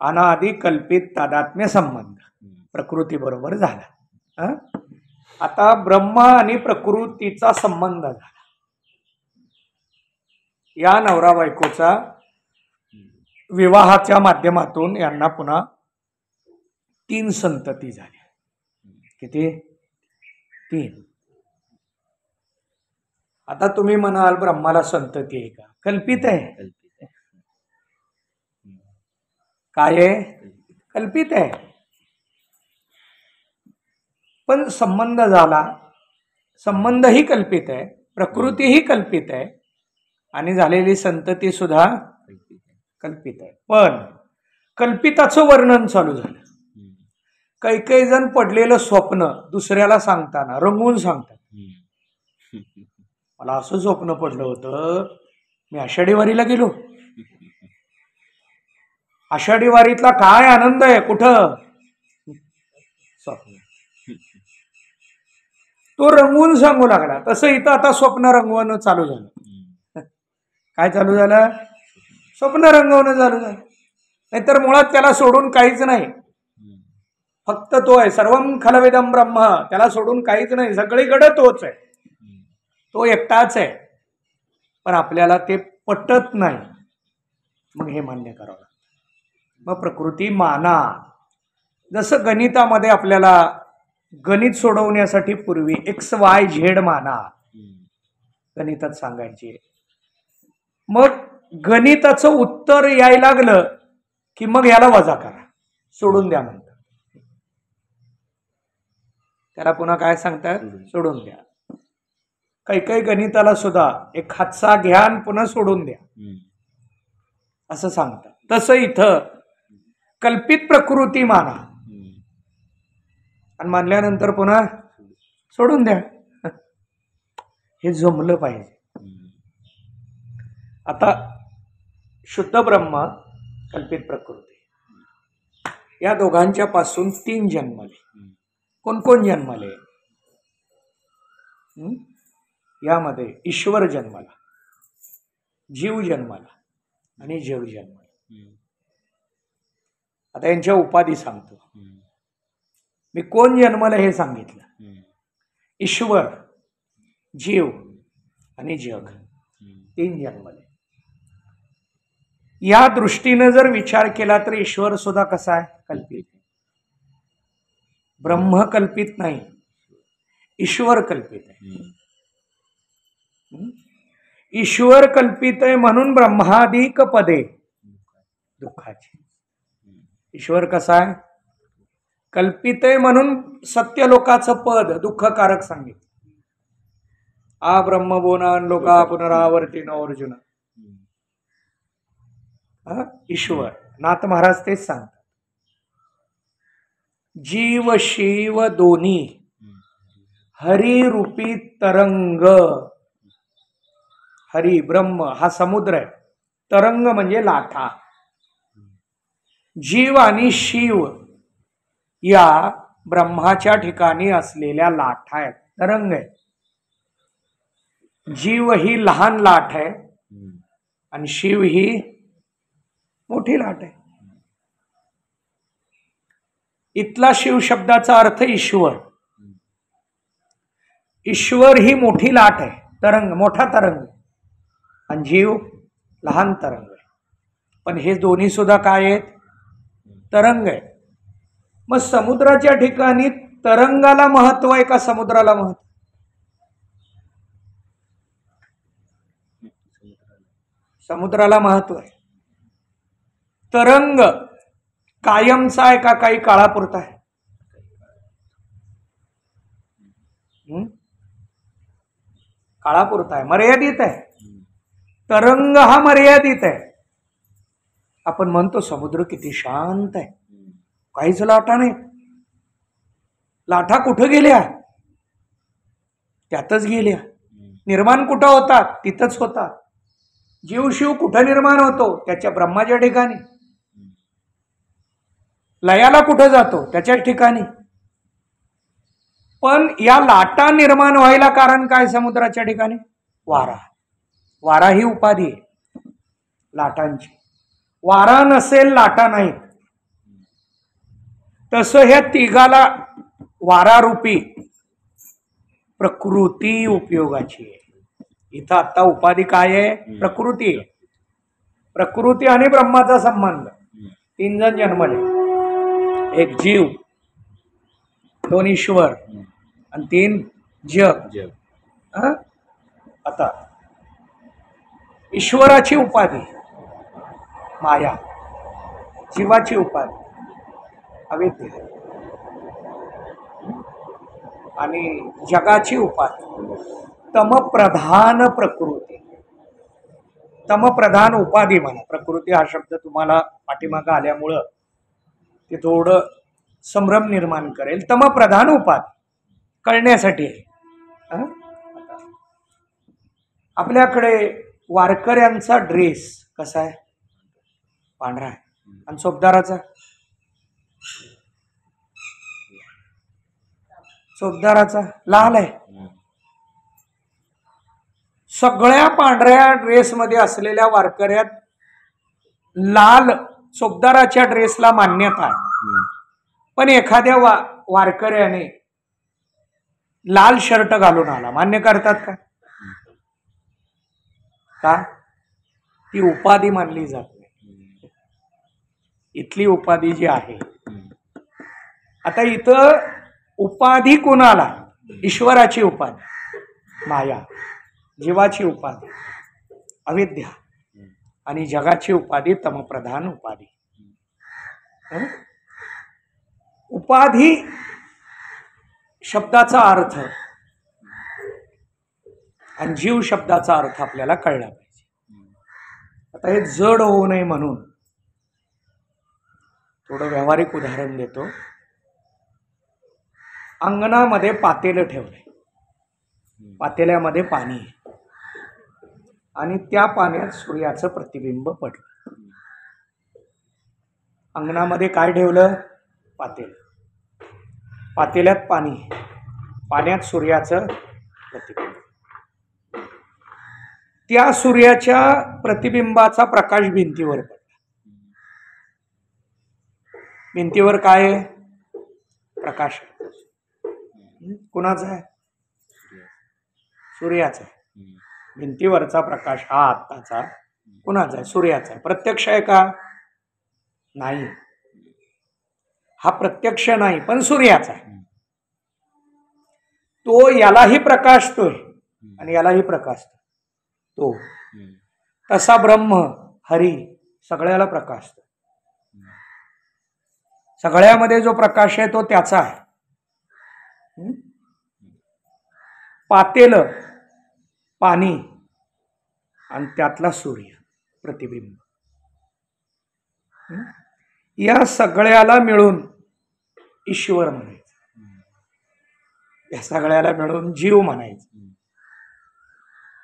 अनादिकल्पित तादात्म्य संबंध प्रकृती बरोबर झाला. आता ब्रह्म आणि प्रकृतीचा संबंध झाला. या नवरा बायकोचा विवाहाच्या माध्यमातून यांना पुन्हा 3 संतती झाल्या. किती? 3. आता तुम्ही म्हणाल ब्रह्माला संतती आहे का? कल्पित आहे. काय आहे? कल्पित आहे. पण संबंध झाला, संबंधही कल्पित आहे, प्रकृतीही कल्पित आहे आणि झालेली संतती सुद्धा कल्पित आहे. पण कल्पिताचं वर्णन चालू झालं. काही जण पडलेलं स्वप्न दुसऱ्याला सांगताना रंगवून सांगतात. मला असं स्वप्न पडलं होतं, मी आषाढी वारीला गेलो, आषाढी वारीतला काय आनंद आहे, कुठं स्वप्न. तो रंगवून सांगू लागला. तसं इथं आता स्वप्न रंगवणं चालू झालं. काय चालू झालं? स्वप्न रंगवणं चालू झालं. नाहीतर मुळात त्याला सोडून काहीच नाही, फक्त तो आहे. सर्वम खलविदम ब्रह्म, त्याला सोडून काहीच नाही, सगळीकडे तोच आहे, तो एकटाच आहे. पण आपल्याला ते पटत नाही, मग हे मान्य करावं लागतं. मग प्रकृती माना. जसं गणितामध्ये आपल्याला गणित सोडवण्यासाठी पूर्वी XYZ माना गणितात सांगायचे. मग गणिताचं उत्तर यायला लागलं की मग याला वजा करा, सोडून द्या म्हणतात. त्याला पुन्हा काय सांगतात? सोडून द्या. काही गणिताला सुद्धा एक हातचा घ्या आणि पुन्हा सोडून द्या असं सांगतात. तसं इथं कल्पित प्रकृती माना आणि मानल्यानंतर पुन्हा सोडून द्या. हे जमलं पाहिजे. आता शुद्ध ब्रह्म, कल्पित प्रकृती, या दोघांच्या पासून 3 जन्मले. कोण कोण जन्मले? यामध्ये ईश्वर जन्मला, जीव जन्मला आणि जग जन्मला. आता यांच्या उपाधी सांगतो मी. कोण जन्मलं हे सांगितलं. ईश्वर, जीव आणि जग, 3 जन्मले. या दृष्टीनं जर विचार केला तर ईश्वर सुद्धा कसा आहे? कल्पित. ब्रह्म कल्पित नाही, ईश्वर कल्पित आहे. ईश्वर कल्पित आहे म्हणून ब्रह्मादिक पदे दुःखाची. ईश्वर कसा आहे? कल्पित आहे म्हणून सत्यलोकाचं पद दुःखकारक सांगितलं. आ ब्रह्मबोनान लोका पुनरावर्तीन अर्जुन. ईश्वर, नाथ महाराज तेच सांगतात. जीव शिव दोन्ही हरिरूपी तरंग. हरी ब्रह्म हा समुद्र आहे, तरंग म्हणजे लाटा. जीव आणि शिव या ब्रह्माच्या ठिकाणी असलेल्या लाटा आहेत, तरंग आहे. जीव ही लहान लाट आहे आणि शिव ही मोठी लाट आहे. इथला शिव शब्दाचा अर्थ ईश्वर. ईश्वर ही मोठी लाट आहे, तरंग, मोठा तरंग, आणि जीव लहान तरंग आहे. पण हे दोन्ही सुद्धा काय आहेत? तरंग आहे. मग समुद्राच्या ठिकाणी तरंगाला महत्व आहे का समुद्राला महत्व? समुद्राला महत्व आहे. तरंग कायमचा आहे का काही काळापुरता आहे? काळापुरता आहे, मर्यादित आहे. तरंग हा मर्यादित आहे. आपण म्हणतो समुद्र किती शांत आहे, काहीच लाटा नाही. लाटा कुठं गेल्या? त्यातच गेल्या. निर्माण कुठं होतात? तिथंच होतात. जीव शिव कुठं निर्माण होतो? त्याच्या ब्रह्माच्या ठिकाणी. लयाला कुठं जातो? त्याच्याच ठिकाणी. पण या लाटा निर्माण व्हायला कारण काय? समुद्राच्या ठिकाणी वारा. वारा ही उपाधी आहे लाटांची. वारा नसेल लाटा नाहीत. तसं ह्या तिघाला वारारूपी प्रकृती उपयोगाची आहे. इथं आता उपाधी काय आहे? प्रकृती आहे. प्रकृती आणि ब्रह्माचा संबंध. 3 जण जन्मले, 1 जीव, 2 ईश्वर आणि 3 जग. आता ईश्वराची उपाधी माया, जीवाची उपाधी अविद्या आणि जगाची उपाधी तमप्रधान प्रकृती. तमप्रधान उपाधी म्हणा. प्रकृती हा शब्द तुम्हाला पाठीमागं आल्यामुळं ते थोडं संभ्रम निर्माण करेल. तमप्रधान उपाधी कळण्यासाठी आहे. आपल्याकडे वारकऱ्यांचा ड्रेस कसा आहे? पांढरा आहे. आणि चोपदाराचा? चोपदाराचा लाल आहे. सगळ्या पांढऱ्या ड्रेसमध्ये असलेल्या वारकऱ्यात लाल चोपदाराच्या ड्रेसला मान्यता आहे. पण एखाद्या वारकऱ्याने लाल शर्ट घालून आला, मान्य करतात का? का? ती उपाधी मानली जात नाही. इथली उपाधी जी आहे, आता इथं उपाधी कोणाला? ईश्वराची उपाधी माया, जीवाची उपाधी अविद्या आणि जगाची उपाधी तमप्रधान उपाधी. उपाधी शब्दाचा अर्थ आणि जीव शब्दाचा अर्थ आपल्याला कळला पाहिजे. आता हे जड होऊ नये म्हणून थोडं व्यावहारिक उदाहरण देतो. अंगणामध्ये पातेलं ठेवलंय, पातेल्यामध्ये पाणी आहे आणि त्या पाण्यात सूर्याचं प्रतिबिंब पडलं. अंगणामध्ये काय ठेवलं? पातेलं. पातेल्यात पाणी, पाण्यात सूर्याचं प्रतिबिंब. त्या सूर्याच्या प्रतिबिंबाचा प्रकाश भिंतीवर पडला. भिंतीवर काय आहे? प्रकाश. कुणाचा आहे? सूर्याचा. भिंतीवरचा प्रकाश हा आत्ताचा कुणाचा आहे? सूर्याचा आहे. प्रत्यक्ष आहे का? नाही. हा प्रत्यक्ष नाही, पण सूर्याचा आहे. तो यालाही प्रकाशतोय आणि यालाही प्रकाशतोय. तो तसा ब्रह्म हरी सगळ्याला प्रकाशतो. सगळ्यामध्ये जो प्रकाश आहे तो त्याचा आहे. पातेलं, पाणी आणि त्यातला सूर्य प्रतिबिंब, या सगळ्याला मिळून ईश्वर म्हणायचं. या सगळ्याला मिळून जीव म्हणायचं.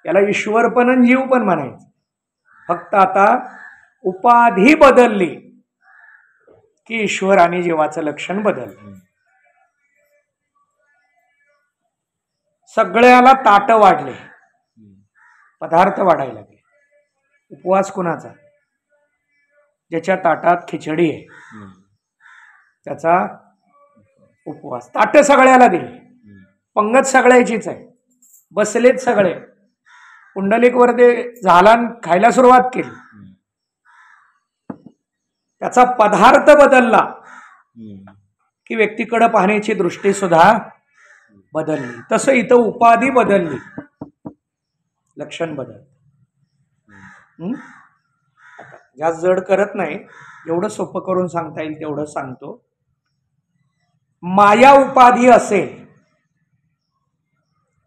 याला ईश्वर पण आणि जीव पण म्हणायचं. फक्त आता उपाधी बदलली की ईश्वर आणि जीवाचं लक्षण बदललं. सगळ्याला ताट वाढले, पदार्थ वाढायला लागले. उपवास कुणाचा? ज्याच्या ताटात खिचडी आहे त्याचा उपवास. ताट सगळ्याला दिली, पंगत सगळ्याचीच आहे, बसलेत सगळे. पुंडलिकवर ते झालान खायला सुरुवात केली, त्याचा पदार्थ बदलला की व्यक्तीकडे पाहण्याची दृष्टी सुद्धा बदलली. तसं इथं उपाधी बदलली, लक्षण बदललं. जास्त जड करत नाही, एवढं सोपं करून सांगता येईल तेवढं सांगतो. माया उपाधी असेल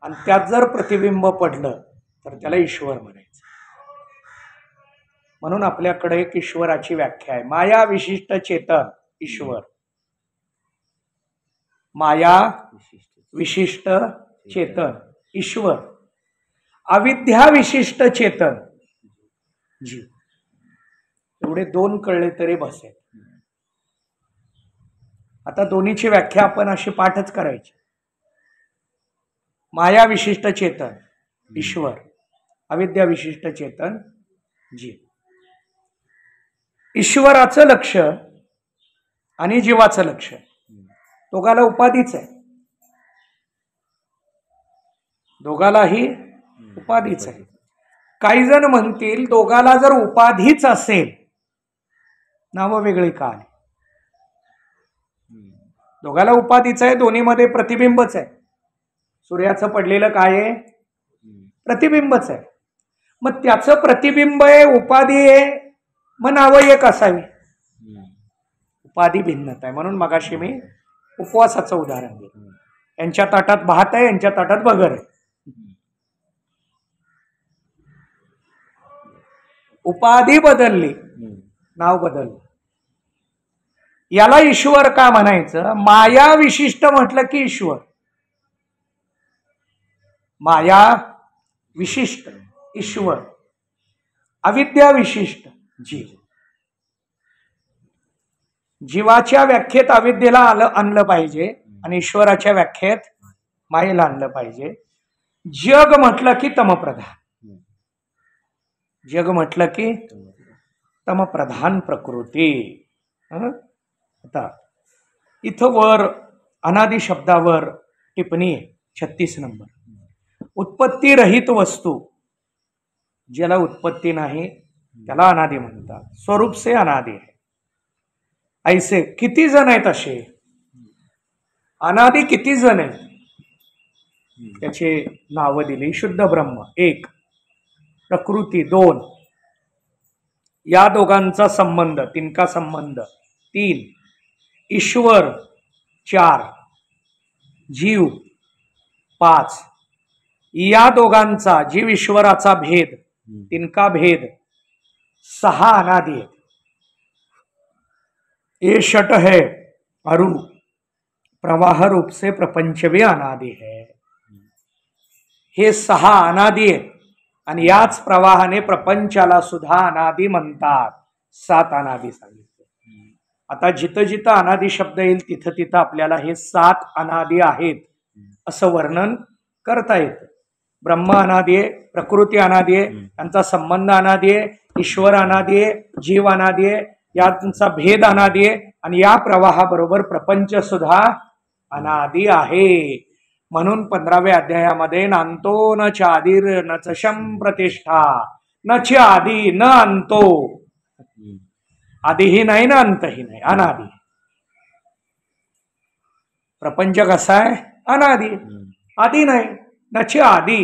आणि त्यात जर प्रतिबिंब पडलं तर त्याला ईश्वर म्हणायचं. म्हणून आपल्याकडे एक ईश्वराची व्याख्या आहे. माया विशिष्ट चेतन ईश्वर. माया विशिष्ट चेतन ईश्वर. अविद्या विशिष्ट चेतन जीव. एवढे दोन कळले तरी बसेल. आता दोन्हीची व्याख्या आपण अशी पाठच करायची. माया विशिष्ट चेतन ईश्वर, अविद्या विशिष्ट चेतन जीव. ईश्वराचं लक्ष आणि जीवाचं लक्ष दोघाला उपाधीच आहे. दोघालाही उपाधीच आहे. काही जण म्हणतील दोघाला जर उपाधीच असेल नावं वेगळी का आली? दोघाला उपाधीच आहे, दोन्हीमध्ये प्रतिबिंबच आहे. सूर्याचं पडलेलं काय आहे? प्रतिबिंबच आहे. मग त्याचं प्रतिबिंब आहे, उपाधी आहे, मग नावं एक असावी. उपाधी भिन्नता आहे. म्हणून मगाशी मी उपवासाचं उदाहरण दिलं. यांच्या ताटात भात आहे, यांच्या ताटात भगर आहे. उपाधी बदलली, नाव बदललं. याला ईश्वर का म्हणायचं? माया विशिष्ट म्हटलं की ईश्वर. माया विशिष्ट ईश्वर, अविद्या विशिष्ट जीव. जीवाच्या व्याख्येत अविद्येला आणलं पाहिजे आणि ईश्वराच्या व्याख्येत मायेला आणलं पाहिजे. जग म्हटलं की तमप्रधान. जग म्हटलं की तमप्रधान प्रकृती. आता इथं वर अनादि शब्दावर टिप्पणी आहे 36 नंबर. उत्पत्ती रहित वस्तू, ज्याला उत्पत्ती नाही त्याला अनादि म्हणतात. स्वरूप से अनादि है. ऐसे किती जण आहेत असे? अनादि किती जण आहेत? त्याचे नावं दिली. शुद्ध ब्रह्म 1, प्रकृती 2, या दोघांचा संबंध, तिनका संबंध 3, ईश्वर 4, जीव 5, या दोघांचा जीव ईश्वराचा भेद, तिनका भेद 6 अनादि है. ये षट है अरु प्रवाह रूप से प्रपंच भी अनादि है. हे 6 अनादि आहेत आणि याच प्रवाहाने प्रपंचाला सुद्धा अनादि म्हणतात. 7 अनादि सांगितले. आता जिथं जिथं अनादि शब्द येईल तिथं तिथं आपल्याला हे 7 अनादि आहेत असं वर्णन करता येतं. ब्रह्म अनादि आहे, प्रकृती अनादि आहे, त्यांचा संबंध अनादि आहे, ईश्वर अनादि आहे, जीव अनादि आहे, यांचा भेद अनादि आहे आणि या प्रवाहाबरोबर प्रपंच सुद्धा अनादि आहे. म्हणून 15व्या अध्यायामध्ये नांतो न चादीर न चशम प्रतिष्ठा न च आदि न अंतो. आदिही नाही ना अंतही नाही, अनादि. प्रपंच कसा आहे? अनादि. आदि नाही. न च आदि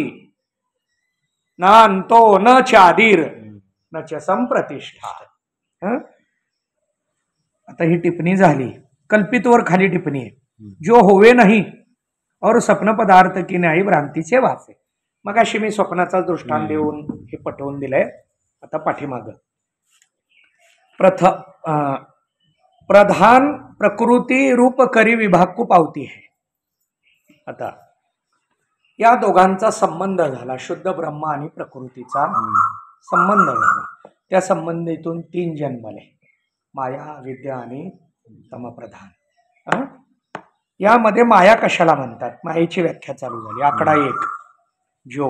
न अंतो न चादीर न च संप्रतिष्ठा. आता ही टिप्पणी झाली. कल्पितवर खाली टिप्पणी आहे. जो होवे नाही और स्वप्न पदार्थ की नाही भ्रांतीचे वाचे. मग अशी मी स्वप्नाचा दृष्टांत देऊन हे पटवून दिलंय. आता पाठीमाग प्रधान प्रकृती रूप करी विभाग को पावती है. आता या दोघांचा संबंध झाला. शुद्ध ब्रह्म आणि प्रकृतीचा संबंध झाला. त्या संबंधीतून 3 जन्मले, माया, विद्या आणि तमप्रधान. यामध्ये माया कशाला म्हणतात? मायेची व्याख्या चालू झाली. आकडा 1. जो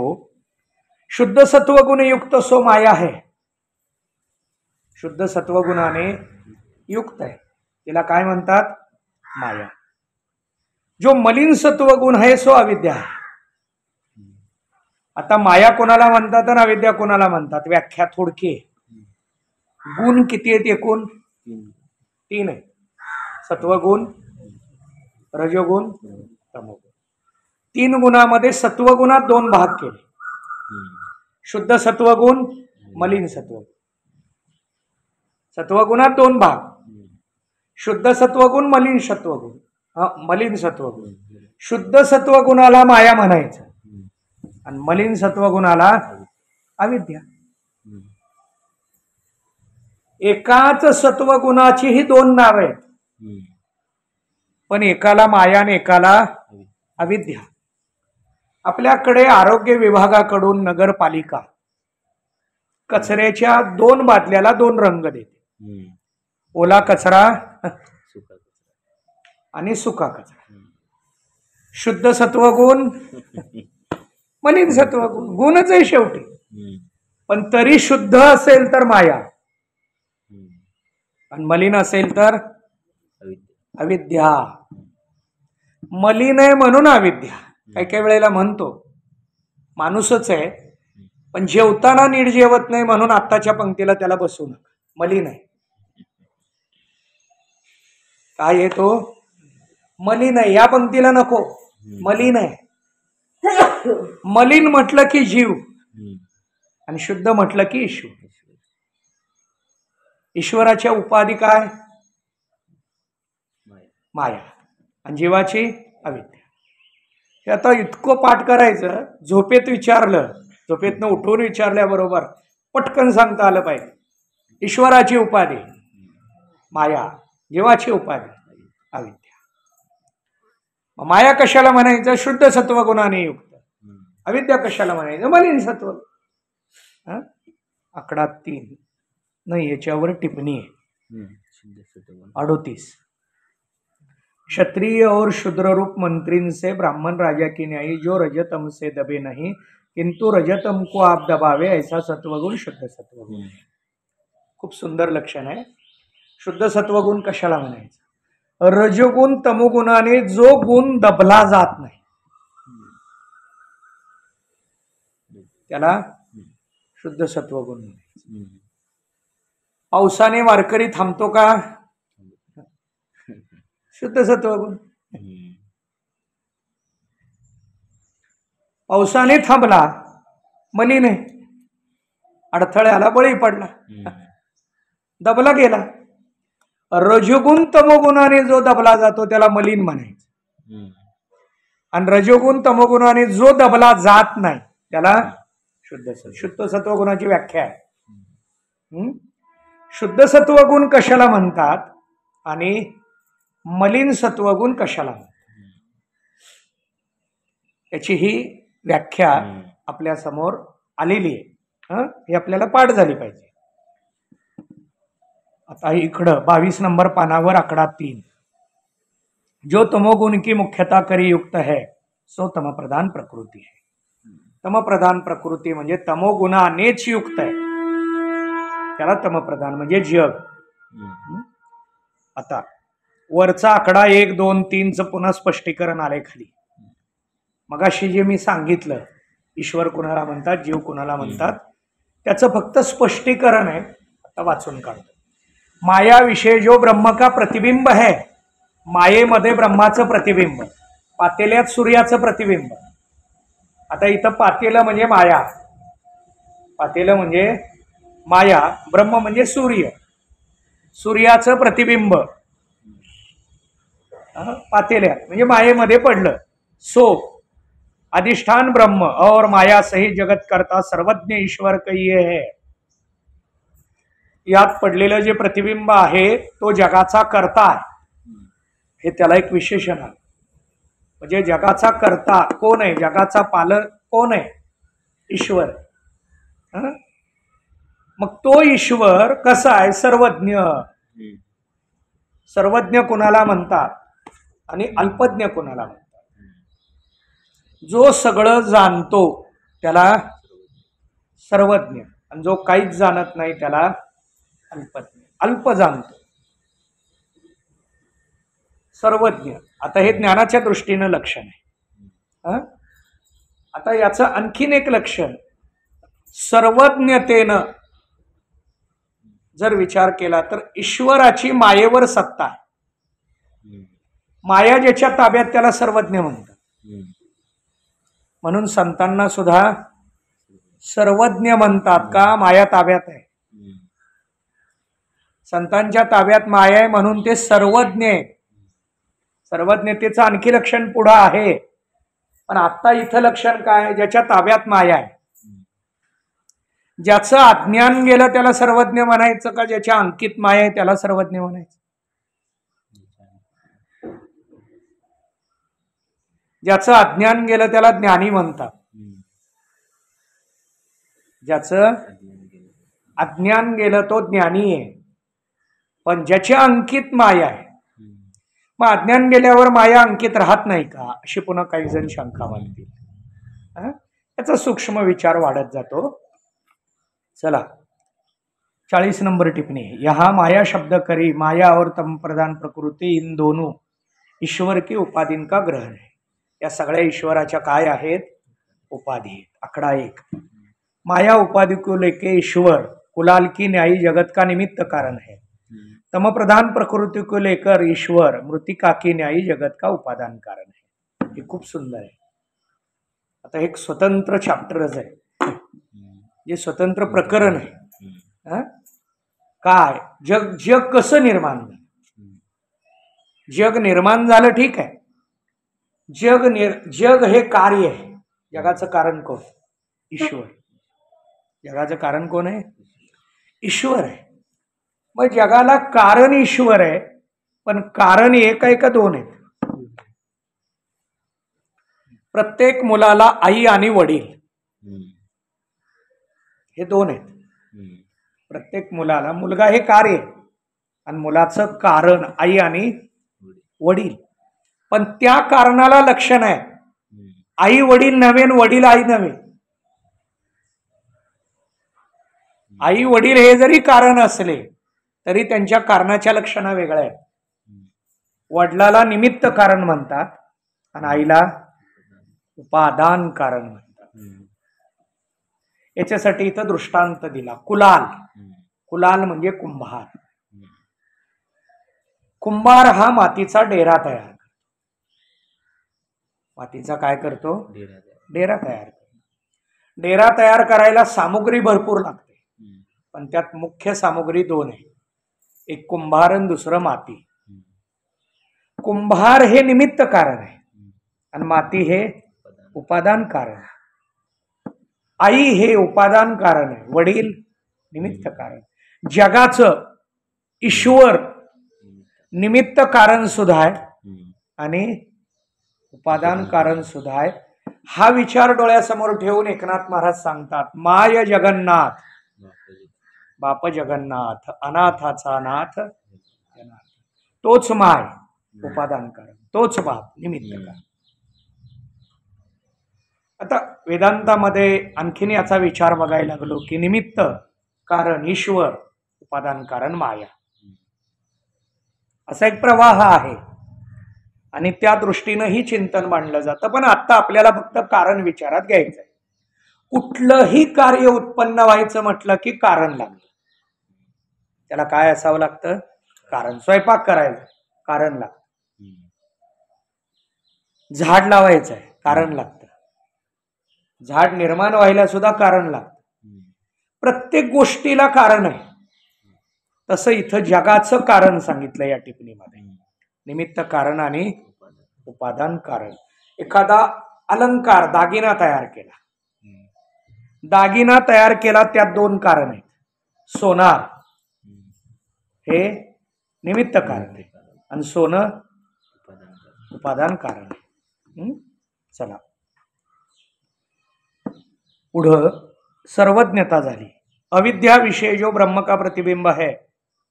शुद्ध सत्वगुण युक्त सो माया है. शुद्ध सत्वगुणाने युक्त आहे तिला काय म्हणतात? माया. जो मलिन सत्वगुण है सो अविद्या है. आता माया कोणाला म्हणतात आणि अविद्या कोणाला म्हणतात? व्याख्या थोडकी. गुण किती आहेत एकूण? 3 आहे. सत्वगुण, रजोगुण, तमोगुण. 3 गुणामध्ये सत्वगुणात 2 भाग केले. शुद्ध सत्वगुण, मलिन सत्वगुण. सत्वगुणात 2 भाग. शुद्ध सत्वगुण, मलिन सत्वगुण. मलिन सत्वगुण. शुद्ध सत्वगुणाला माया म्हणायचं आणि मलिन सत्वगुणाला अविद्या. एकाच सत्वगुणाची ही दोन नावे आहेत, पण एकाला माया आणि एकाला अविद्या. आपल्याकडे आरोग्य विभागाकडून नगरपालिका कचऱ्याच्या 2 बादल्याला 2 रंग देते, ओला कचरा आणि सुका कचरा. शुद्ध सत्वगुण, मलिन सत्वगुण, गुणच आहे शेवटी. पण तरी शुद्ध असेल तर माया आणि मलिन असेल तर अविद्या. मलिन आहे म्हणून अविद्या. काही काही वेळेला म्हणतो माणूसच आहे पण जेवताना नीट जेवत नाही म्हणून आत्ताच्या पंक्तीला त्याला बसवू नका, मलिन आहे. काय येतो? मलिन आहे. या पंक्तीला नको, मलिन आहे. मलिन म्हटलं की जीव आणि शुद्ध म्हटलं की ईश्वर. ईश्वराच्या उपाधी काय? माया आणि जीवाची अविद्या. हे आता इतकं पाठ करायचं, झोपेत विचारलं, झोपेतनं उठून विचारल्याबरोबर पटकन सांगता आलं पाहिजे. ईश्वराची उपाधी माया, जीवाची उपाधी अविद्या. माया कशाला म्हणायचं? शुद्ध सत्वगुणाने युक्त. अविद्या कशाला म्हणायचं? मलिन सत्व. आकडा 3 नाही, याच्यावर टिप्पणी आहे 38. क्षत्रिय और शूद्र रूप मंत्रीन से ब्राह्मण राजा की न्यायी, जो रजतम से दबे नहीं किंतु रजतम को आप दबावे, ऐसा सत्वगुण शुद्ध सत्वगुण. खूप सुंदर लक्षण आहे. शुद्ध सत्वगुण कशाला म्हणायचं? रजोगुण तमोगुणाने जो गुण दबला जात नाही त्याला शुद्ध सत्वगुण म्हणायचं. पावसाने वारकरी थांबतो का? शुद्ध सत्वगुण. पावसाने थांबला, मलिन आहे, अडथळ्याला बळी पडला, दबला गेला. रजोगुण तमोगुणाने जो दबला जातो त्याला मलिन म्हणायचं. आणि रजोगुण तमोगुणाने जो दबला जात नाही त्याला शुद्ध सत्व. शुद्ध सत्वगुणाची व्याख्या आहे. शुद्ध सत्वगुण कशाला म्हणतात आणि मलिन सत्वगुण कशाला म्हणतात, याची ही व्याख्या आपल्या समोर आलेली आहे. ही आपल्याला पाठ झाली पाहिजे. आता इकडं 22 नंबर पानावर आकडा 3. जो तमोगुण की मुख्यता करी युक्त है सो तम प्रधान प्रकृती है. तमप्रधान प्रकृती म्हणजे तमोगुणानेच युक्त आहे, त्याला तमप्रधान म्हणजे जग. आता वरचा आकडा 1, 2, 3च पुन्हा स्पष्टीकरण आले खाली. मगाशी जे मी सांगितलं ईश्वर कुणाला म्हणतात, जीव कुणाला म्हणतात, त्याचं फक्त स्पष्टीकरण आहे. आता वाचून काढतो. माया विषय जो ब्रह्म का प्रतिबिंब है, मायेमध्ये ब्रह्माचं प्रतिबिंब, पातेल्यात सूर्याचं प्रतिबिंब. आता इथं पातेलं म्हणजे माया, पातेलं म्हणजे माया, ब्रह्म म्हणजे सूर्य, सूर्याचं प्रतिबिंब पातेल्यात म्हणजे मायेमध्ये पडलं. सो अधिष्ठान ब्रह्म और माया सही जगत करता सर्वज्ञ ईश्वर कहिए है. यात पडलेलं जे प्रतिबिंब आहे तो जगाचा कर्ता आहे, हे त्याला एक विशेषण आहे. म्हणजे जगाचा कर्ता कोण आहे, जगाचा पालक कोण आहे? ईश्वर. मग तो ईश्वर कसा आहे? सर्वज्ञ. सर्वज्ञ कोणाला म्हणतात आणि अल्पज्ञ कोणाला म्हणतात? जो सगळं जाणतो त्याला सर्वज्ञ आणि जो काहीच जाणत नाही त्याला अल्पज्ञ. अल्प जाणतो, सर्वज्ञ. आता हे ज्ञानाच्या दृष्टीनं लक्षण आहे. आता याचं आणखीन एक लक्षण, सर्वज्ञतेनं जर विचार केला तर ईश्वराची मायेवर सत्ता आहे. माया ज्याच्या ताब्यात त्याला सर्वज्ञ म्हणतात. म्हणून संतांना सुद्धा सर्वज्ञ म्हणतात का? माया ताब्यात आहे. संतांच्या ताब्यात माया आहे म्हणून ते सर्वज्ञ आहे. सर्वज्ञतेचं आणखी लक्षण पुढं आहे. पण आता इथं लक्षण काय, ज्याच्या ताब्यात माया आहे, ज्याचं अज्ञान गेलं त्याला सर्वज्ञ म्हणायचं का ज्याच्या अंकित माया आहे त्याला सर्वज्ञ म्हणायचं? ज्याचं अज्ञान गेलं त्याला ज्ञानी म्हणतात. ज्याचं अज्ञान गेलं तो ज्ञानी आहे. पण ज्याच्या अंकित माया आहे, मग अज्ञान गेल्यावर माया अंकित राहत नाही का, अशी पुन्हा काही जण शंका मांडतील. याचा सूक्ष्म विचार वाढत जातो. चला 40 नंबर टिप्पणी. यहाँ माया शब्द करी माया और तम प्रधान प्रकृति इन दोनों ईश्वर की उपाधीन का ग्रहण है. या सगळ्या ईश्वराच्या काय आहेत, उपाधी आहेत. आकडा 1. माया उपाधि को लेके ईश्वर कुलाल की न्यायी जगत का निमित्त कारण है. तम प्रधान प्रकृति को लेकर ईश्वर मृतिका की न्यायी जगत का उपादान कारण है. हे खूप सुंदर आहे. आता एक स्वतंत्र चॅप्टरच आहे, जे स्वतंत्र प्रकरण आहे. काय जग, जग कसं निर्माण झालं. जग निर्माण झालं ठीक आहे. जग हे कार्य आहे. जगाचं कारण कोण, ईश्वर. जगाचं कारण कोण आहे, ईश्वर आहे. मग जगाला कारण ईश्वर आहे, पण कारण एक आहे का दोन आहेत. प्रत्येक मुलाला आई आणि वडील हे दोन आहेत. प्रत्येक मुलाला, मुलगा हे कार्य आणि मुलाचं कारण आई आणि वडील. पण त्या कारणाला लक्षण आहे, आई वडील नव्हे, वडील आई नव्हे. आई वडील हे जरी कारण असले तरी त्यांच्या कारणाच्या लक्षणा वेगळ्या आहेत. वडिलाला निमित्त कारण म्हणतात आणि आईला उपादान कारण म्हणतात. याच्यासाठी इथं दृष्टांत दिला. कुलाल. कुलाल म्हणजे कुंभार. कुंभार हा मातीचा डेरा तयार करतो. मातीचा काय करतो, डेरा तयार करतो. डेरा तयार करायला सामुग्री भरपूर लागते, पण त्यात मुख्य सामुग्री दोन आहे, एक कुंभार आणि दुसरं माती. कुंभार हे निमित्त कारण आहे आणि माती हे उपादान कारण आहे. आई हे उपादान कारण आहे, वडील निमित्त कारण. जगाचं ईश्वर निमित्त कारण सुद्धा आहे आणि उपादान कारण सुद्धा आहे. हा विचार डोळ्यासमोर ठेवून एकनाथ महाराज सांगतात, माय जगन्नाथ, बाप जगन्नाथ, अनाथाचा नाथ जनार्दन. तोच माय उपादान कारण, तोच बाप निमित्त कारण. आता वेदांतामध्ये आणखीन याचा विचार बघायला लागलो की निमित्त कारण ईश्वर, उपादान कारण माया, असा एक प्रवाह आहे आणि त्या दृष्टीनं ही चिंतन मांडलं जातं. पण आता आपल्याला फक्त कारण विचारात घ्यायचंय. कुठलंही कार्य उत्पन्न व्हायचं म्हटलं की कारण लागतं. त्याला काय असावं लागतं, कारण. स्वयंपाक करायचं कारण लागतं, झाड लावायचं आहे कारण लागतं, झाड निर्माण व्हायला सुद्धा कारण लागतं. प्रत्येक गोष्टीला कारण आहे. तसं इथं जगाचं कारण सांगितलं या टिप्पणीमध्ये, निमित्त कारण आणि उपादान कारण. एखादा अलंकार, दागिना तयार केला, दागिना तयार केला, त्यात दोन कारण आहेत. सोनार हे निमित्त कारण आहे आणि सोनं उपादान कारण आहे. चला पुढं सर्वज्ञता झाली. अविद्या विषय जो ब्रह्म का प्रतिबिंब है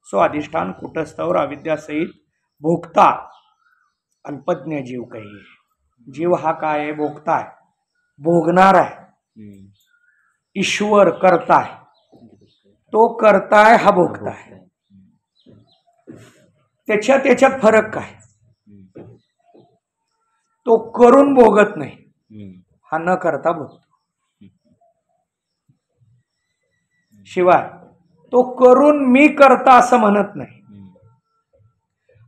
सो अधिष्ठान कूटस्थ और अविद्या सहित भोगता अल्पज्ञ जीव कहिए. जीव हा काय आहे, भोगता आहे, भोगणार आहे. ईश्वर करता आहे, तो करताय हा भोगताय. त्याच्यात फरक काय, तो करून भोगत नाही, हा न करता भोगतो. शिवाय तो करून मी करता असं म्हणत नाही,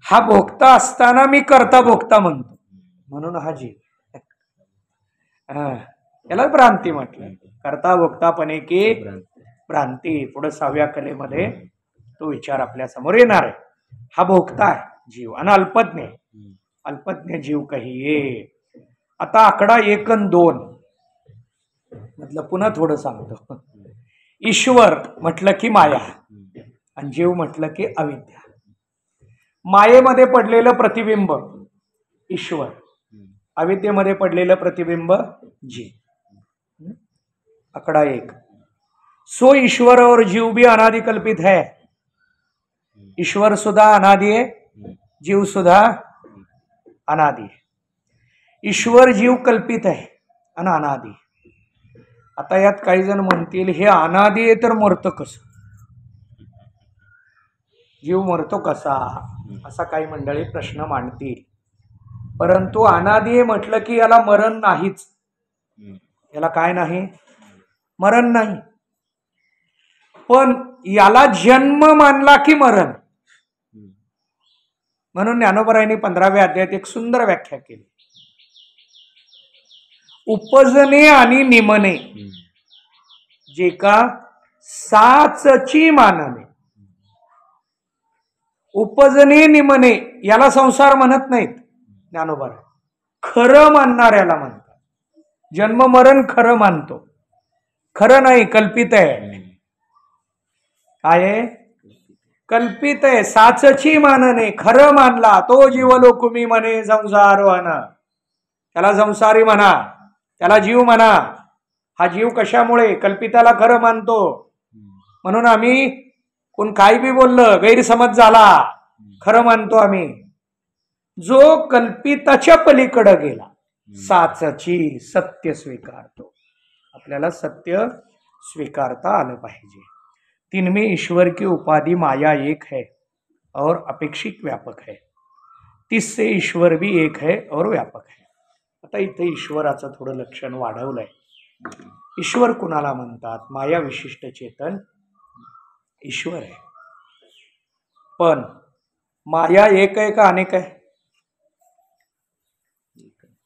हा भोगता असताना मी करता भोगता म्हणतो, म्हणून हा जीव. याला भ्रांती म्हटलं. करता भोगतापणे की भ्रांती. पुढे 6व्या कलेमध्ये तो विचार आपल्या समोर येणार आहे. हा भोगता आहे जीव आणि अल्पज्ञ, अल्पज्ञ जीव कहिये. आता आकडा 1 आणि 2 म्हटलं पुन्हा थोडं सांगतो. ईश्वर म्हटलं की माया आणि जीव म्हटलं की अविद्या. मायेमध्ये पडलेलं प्रतिबिंब ईश्वर, अविद्येमध्ये पडलेलं प्रतिबिंब जीव. आकडा 1. सो ईश्वर और जीव भी अनादि कल्पित है. ईश्वर सुद्धा अनादि है, जीव सुद्धा अनादि है. ईश्वर जीव कल्पित आहे आणि अनादि. आता यात काही जण म्हणतील हे अनादि आहे तर मरतो कसं, जीव मरतो कसा, असा काही मंडळी प्रश्न मांडतील. परंतु अनादि आहे म्हटलं की याला मरण नाहीच. याला काय नाही, मरण नाही. पण याला जन्म मानला की मरण. म्हणून ज्ञानोबरायांनी 15व्या अध्यायात एक सुंदर व्याख्या केली. उपजणे आणि निमणे जे का साचची मानणे. उपजणे निमणे याला संसार म्हणत नाहीत ज्ञानोबा, खरं मानणाऱ्याला म्हणतात. जन्म मरण खरं मानतो, खरं नाही कल्पित आहे. काय आहे, कल्पित आहे. साचची मानणे, खरं मानला तो जीव लोकुमी म्हणे संसार म्हणा. त्याला संसारी म्हणा, त्याला जीव म्हणा. हा जीव कशामुळे, कल्पिताला खरं मानतो. म्हणून आम्ही कोण काही बी बोललं गैरसमज झाला, खरं मानतो आम्ही. जो कल्पिताच्या पलीकडे गेला साचची सत्य स्वीकारतो. आपल्याला सत्य स्वीकारता आलं पाहिजे. 3वें ईश्वर की उपाधि माया एक है और अपेक्षित व्यापक है. 30 से ईश्वर भी एक है और व्यापक है. आता इथे ईश्वराचं थोडं लक्षण वाढवलंय. ईश्वर कुणाला म्हणतात, माया विशिष्ट चेतन ईश्वर आहे. पण माया एक आहे का अनेक आहे,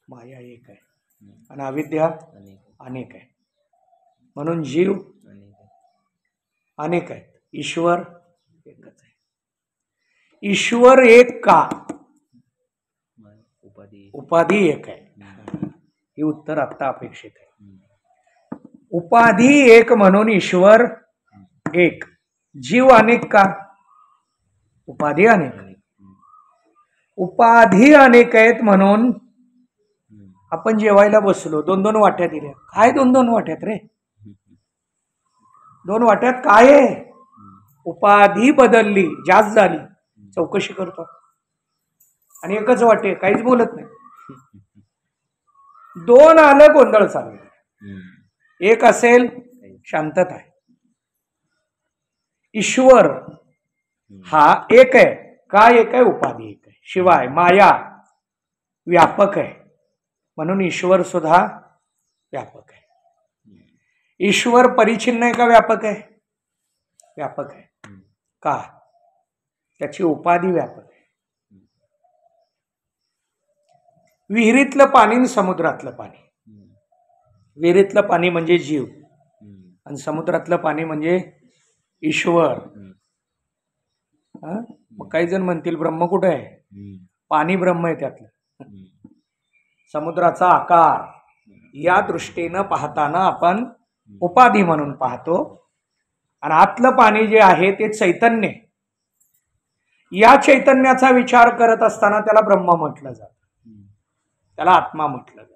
माया एक आहे आणि अविद्या अनेक आहे. म्हणून जीव अनेक आहेत, ईश्वर एकच आहे. ईश्वर एक का, उपाधी एक आहे. हे उत्तर आता अपेक्षित आहे. उपाधी एक म्हणून ईश्वर एक, जीव अनेक का, उपाधी अनेक. उपाधी अनेक आहेत म्हणून आपण जेवायला बसलो, 2-2 वाट्या दिल्या. काय 2-2 वाट्यात रे, 2 वाट्यात काय आहे, उपाधी बदलली, जास्त झाली, चौकशी करतो. आणि एकच वाटे, काहीच बोलत नाही. 2 आलं गोंधळ चालू. एक असेल शांतता आहे. ईश्वर हा एक आहे. काय एक आहे, उपाधी एक आहे. शिवाय माया व्यापक आहे म्हणून ईश्वर सुद्धा व्यापक आहे. ईश्वर परिच्छिन्न आहे का व्यापक आहे, व्यापक आहे. का, त्याची उपाधी व्यापक आहे. विहिरीतलं पाणी आणि समुद्रातलं पाणी. विहिरीतलं पाणी म्हणजे जीव आणि समुद्रातलं पाणी म्हणजे ईश्वर. मग काही जण म्हणतील ब्रह्म कुठे आहे, पाणी ब्रह्म आहे त्यातलं. समुद्राचा आकार या दृष्टीनं पाहताना आपण उपाधी म्हणून पाहतो. आणि आतलं पाणी जे आहे ते चैतन्य. या चैतन्याचा विचार करत असताना त्याला ब्रह्म म्हटलं जातं, त्याला आत्मा म्हटलं जातं.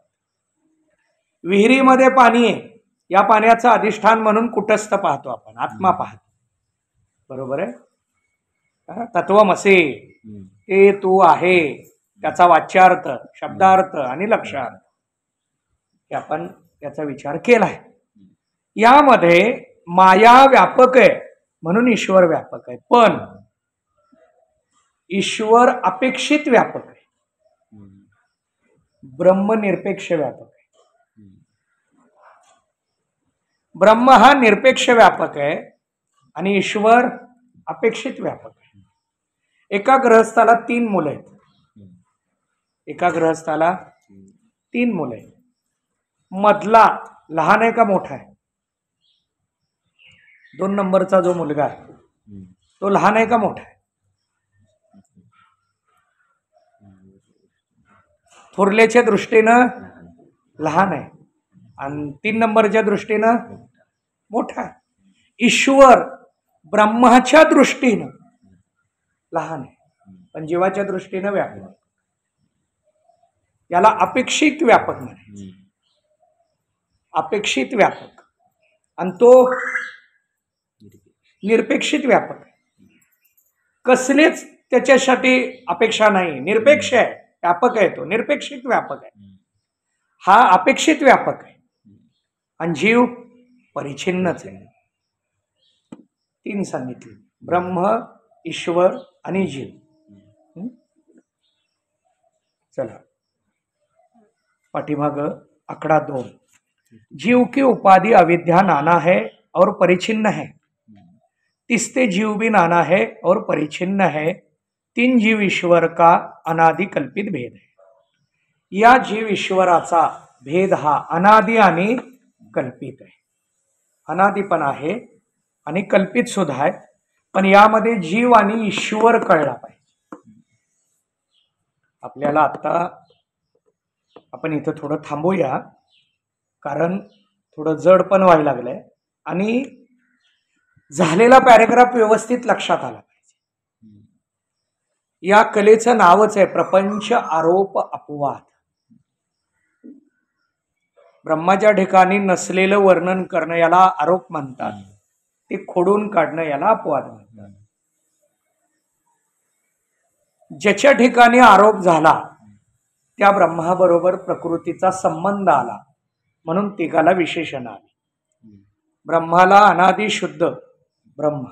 विहिरीमध्ये पाणी आहे, या पाण्याचं अधिष्ठान म्हणून कुटस्थ पाहतो आपण, आत्मा पाहतो. बरोबर आहे. तत्वमसे ते तू आहे, त्याचा वाच्यार्थ, शब्दार्थ आणि लक्षार्थ हे आपण याचा विचार केलाय. यामध्ये माया व्यापक आहे म्हणून ईश्वर व्यापक आहे. पण ईश्वर अपेक्षित व्यापक आहे, ब्रह्म निरपेक्ष व्यापक आहे. ब्रह्म हा निरपेक्ष व्यापक आहे आणि ईश्वर अपेक्षित व्यापक आहे. एका गृहस्थाला 3 मुलं आहेत. एका गृहस्थाला 3 मुलं आहेत. मधला लहान आहे का मोठा आहे, 2 नंबरचा जो मुलगा आहे तो लहान आहे का मोठा आहे, थोरल्याच्या दृष्टीनं लहान आहे, आणि 3 नंबरच्या दृष्टीनं मोठा आहे. ईश्वर ब्रह्माच्या दृष्टीनं लहान आहे, पण जीवाच्या दृष्टीनं व्यापक. याला अपेक्षित व्यापक म्हणायचं. अपेक्षित व्यापक, आणि तो निरपेक्षित व्यापक आहे. कसलेच त्याच्यासाठी अपेक्षा नाही, निरपेक्ष आहे. व्यापक आहे तो, निरपेक्षित व्यापक आहे. हा अपेक्षित व्यापक आहे, आणि जीव परिच्छिन्नच आहे. 3 सांगितले, ब्रह्म, ईश्वर आणि जीव. चला पाठीमाग आंकड़ा 2. जीव की उपाधि अविद्या नाना है और परिच्छिन्न है. तिसते जीव भी नाना है और परिच्छिन्न है. 3 जीव ईश्वर का अनादि कल्पित भेद है. या जीव ईश्वराचा भेद हा अनादि आणि कल्पित आहे. अनादि पण आहे आणि कल्पित सुद्धा आहे, पण यामध्ये जीव आणि ईश्वर कळला पाहिजे. आपल्याला आता आपण इथं थोडं थांबूया, कारण थोडं जड पण व्हायला लागलंय आणि झालेला पॅरेग्राफ व्यवस्थित लक्षात आला पाहिजे. या कलेचं नावच आहे प्रपंच आरोप अपवाद. ब्रह्माच्या ठिकाणी नसलेलं वर्णन करणं याला आरोप म्हणतात, ते खोडून काढणं याला अपवाद म्हणतात. ज्याच्या ठिकाणी आरोप झाला त्या ब्रह्माबरोबर प्रकृतीचा संबंध आला, म्हणून तिघाला विशेषण आले. ब्रह्माला अनादि शुद्ध ब्रह्म,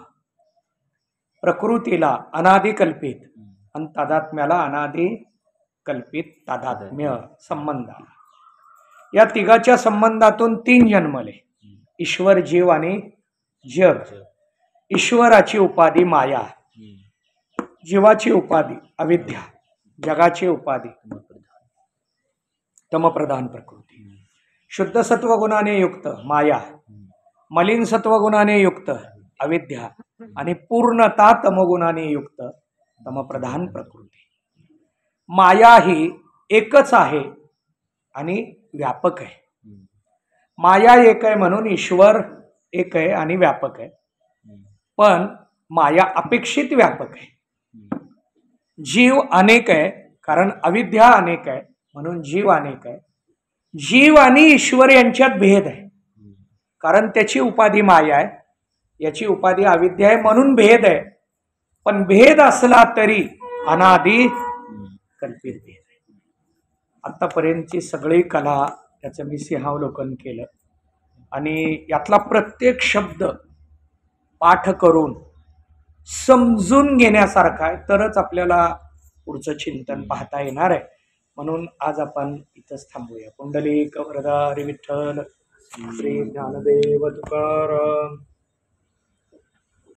प्रकृतीला अनादि कल्पित, आणि तादात्म्याला अनादि कल्पित तादात्म्य संबंध आला. या तिघाच्या संबंधातून 3 जन्मले, ईश्वर, जीव आणि जग. ईश्वराची उपाधी माया, जीवाची उपाधी अविद्या, जगाची उपाधी तमप्रधान प्रकृती. शुद्ध सत्वगुणाने युक्त माया, मलिन सत्वगुणाने युक्त अविद्या, आणि पूर्णता तमगुणाने युक्त तमप्रधान प्रकृती. माया ही एकच आहे आणि व्यापक आहे. माया एक आहे म्हणून ईश्वर एक आहे आणि व्यापक आहे, पण माया अपेक्षित व्यापक आहे. जीव अनेक आहे कारण अविद्या अनेक आहे म्हणून जीव अनेक आहे. जीव आणि ईश्वर यांच्यात भेद आहे कारण त्याची उपाधी माया आहे, याची उपाधी अविद्या आहे म्हणून भेद आहे. पण भेद असला तरी अनादि कल्पित भेद आहे. आतापर्यंतची सगळी कला त्याचं मी सिंहावलोकन केलं आणि यातला प्रत्येक शब्द पाठ करून समजून घेण्यासारखा आहे, तरच आपल्याला पुढचं चिंतन पाहता येणार आहे. म्हणून आज आपण इथंच थांबूया. पुंडलिक वरदारी विठ्ठल श्री ज्ञानदेव तुकाराम.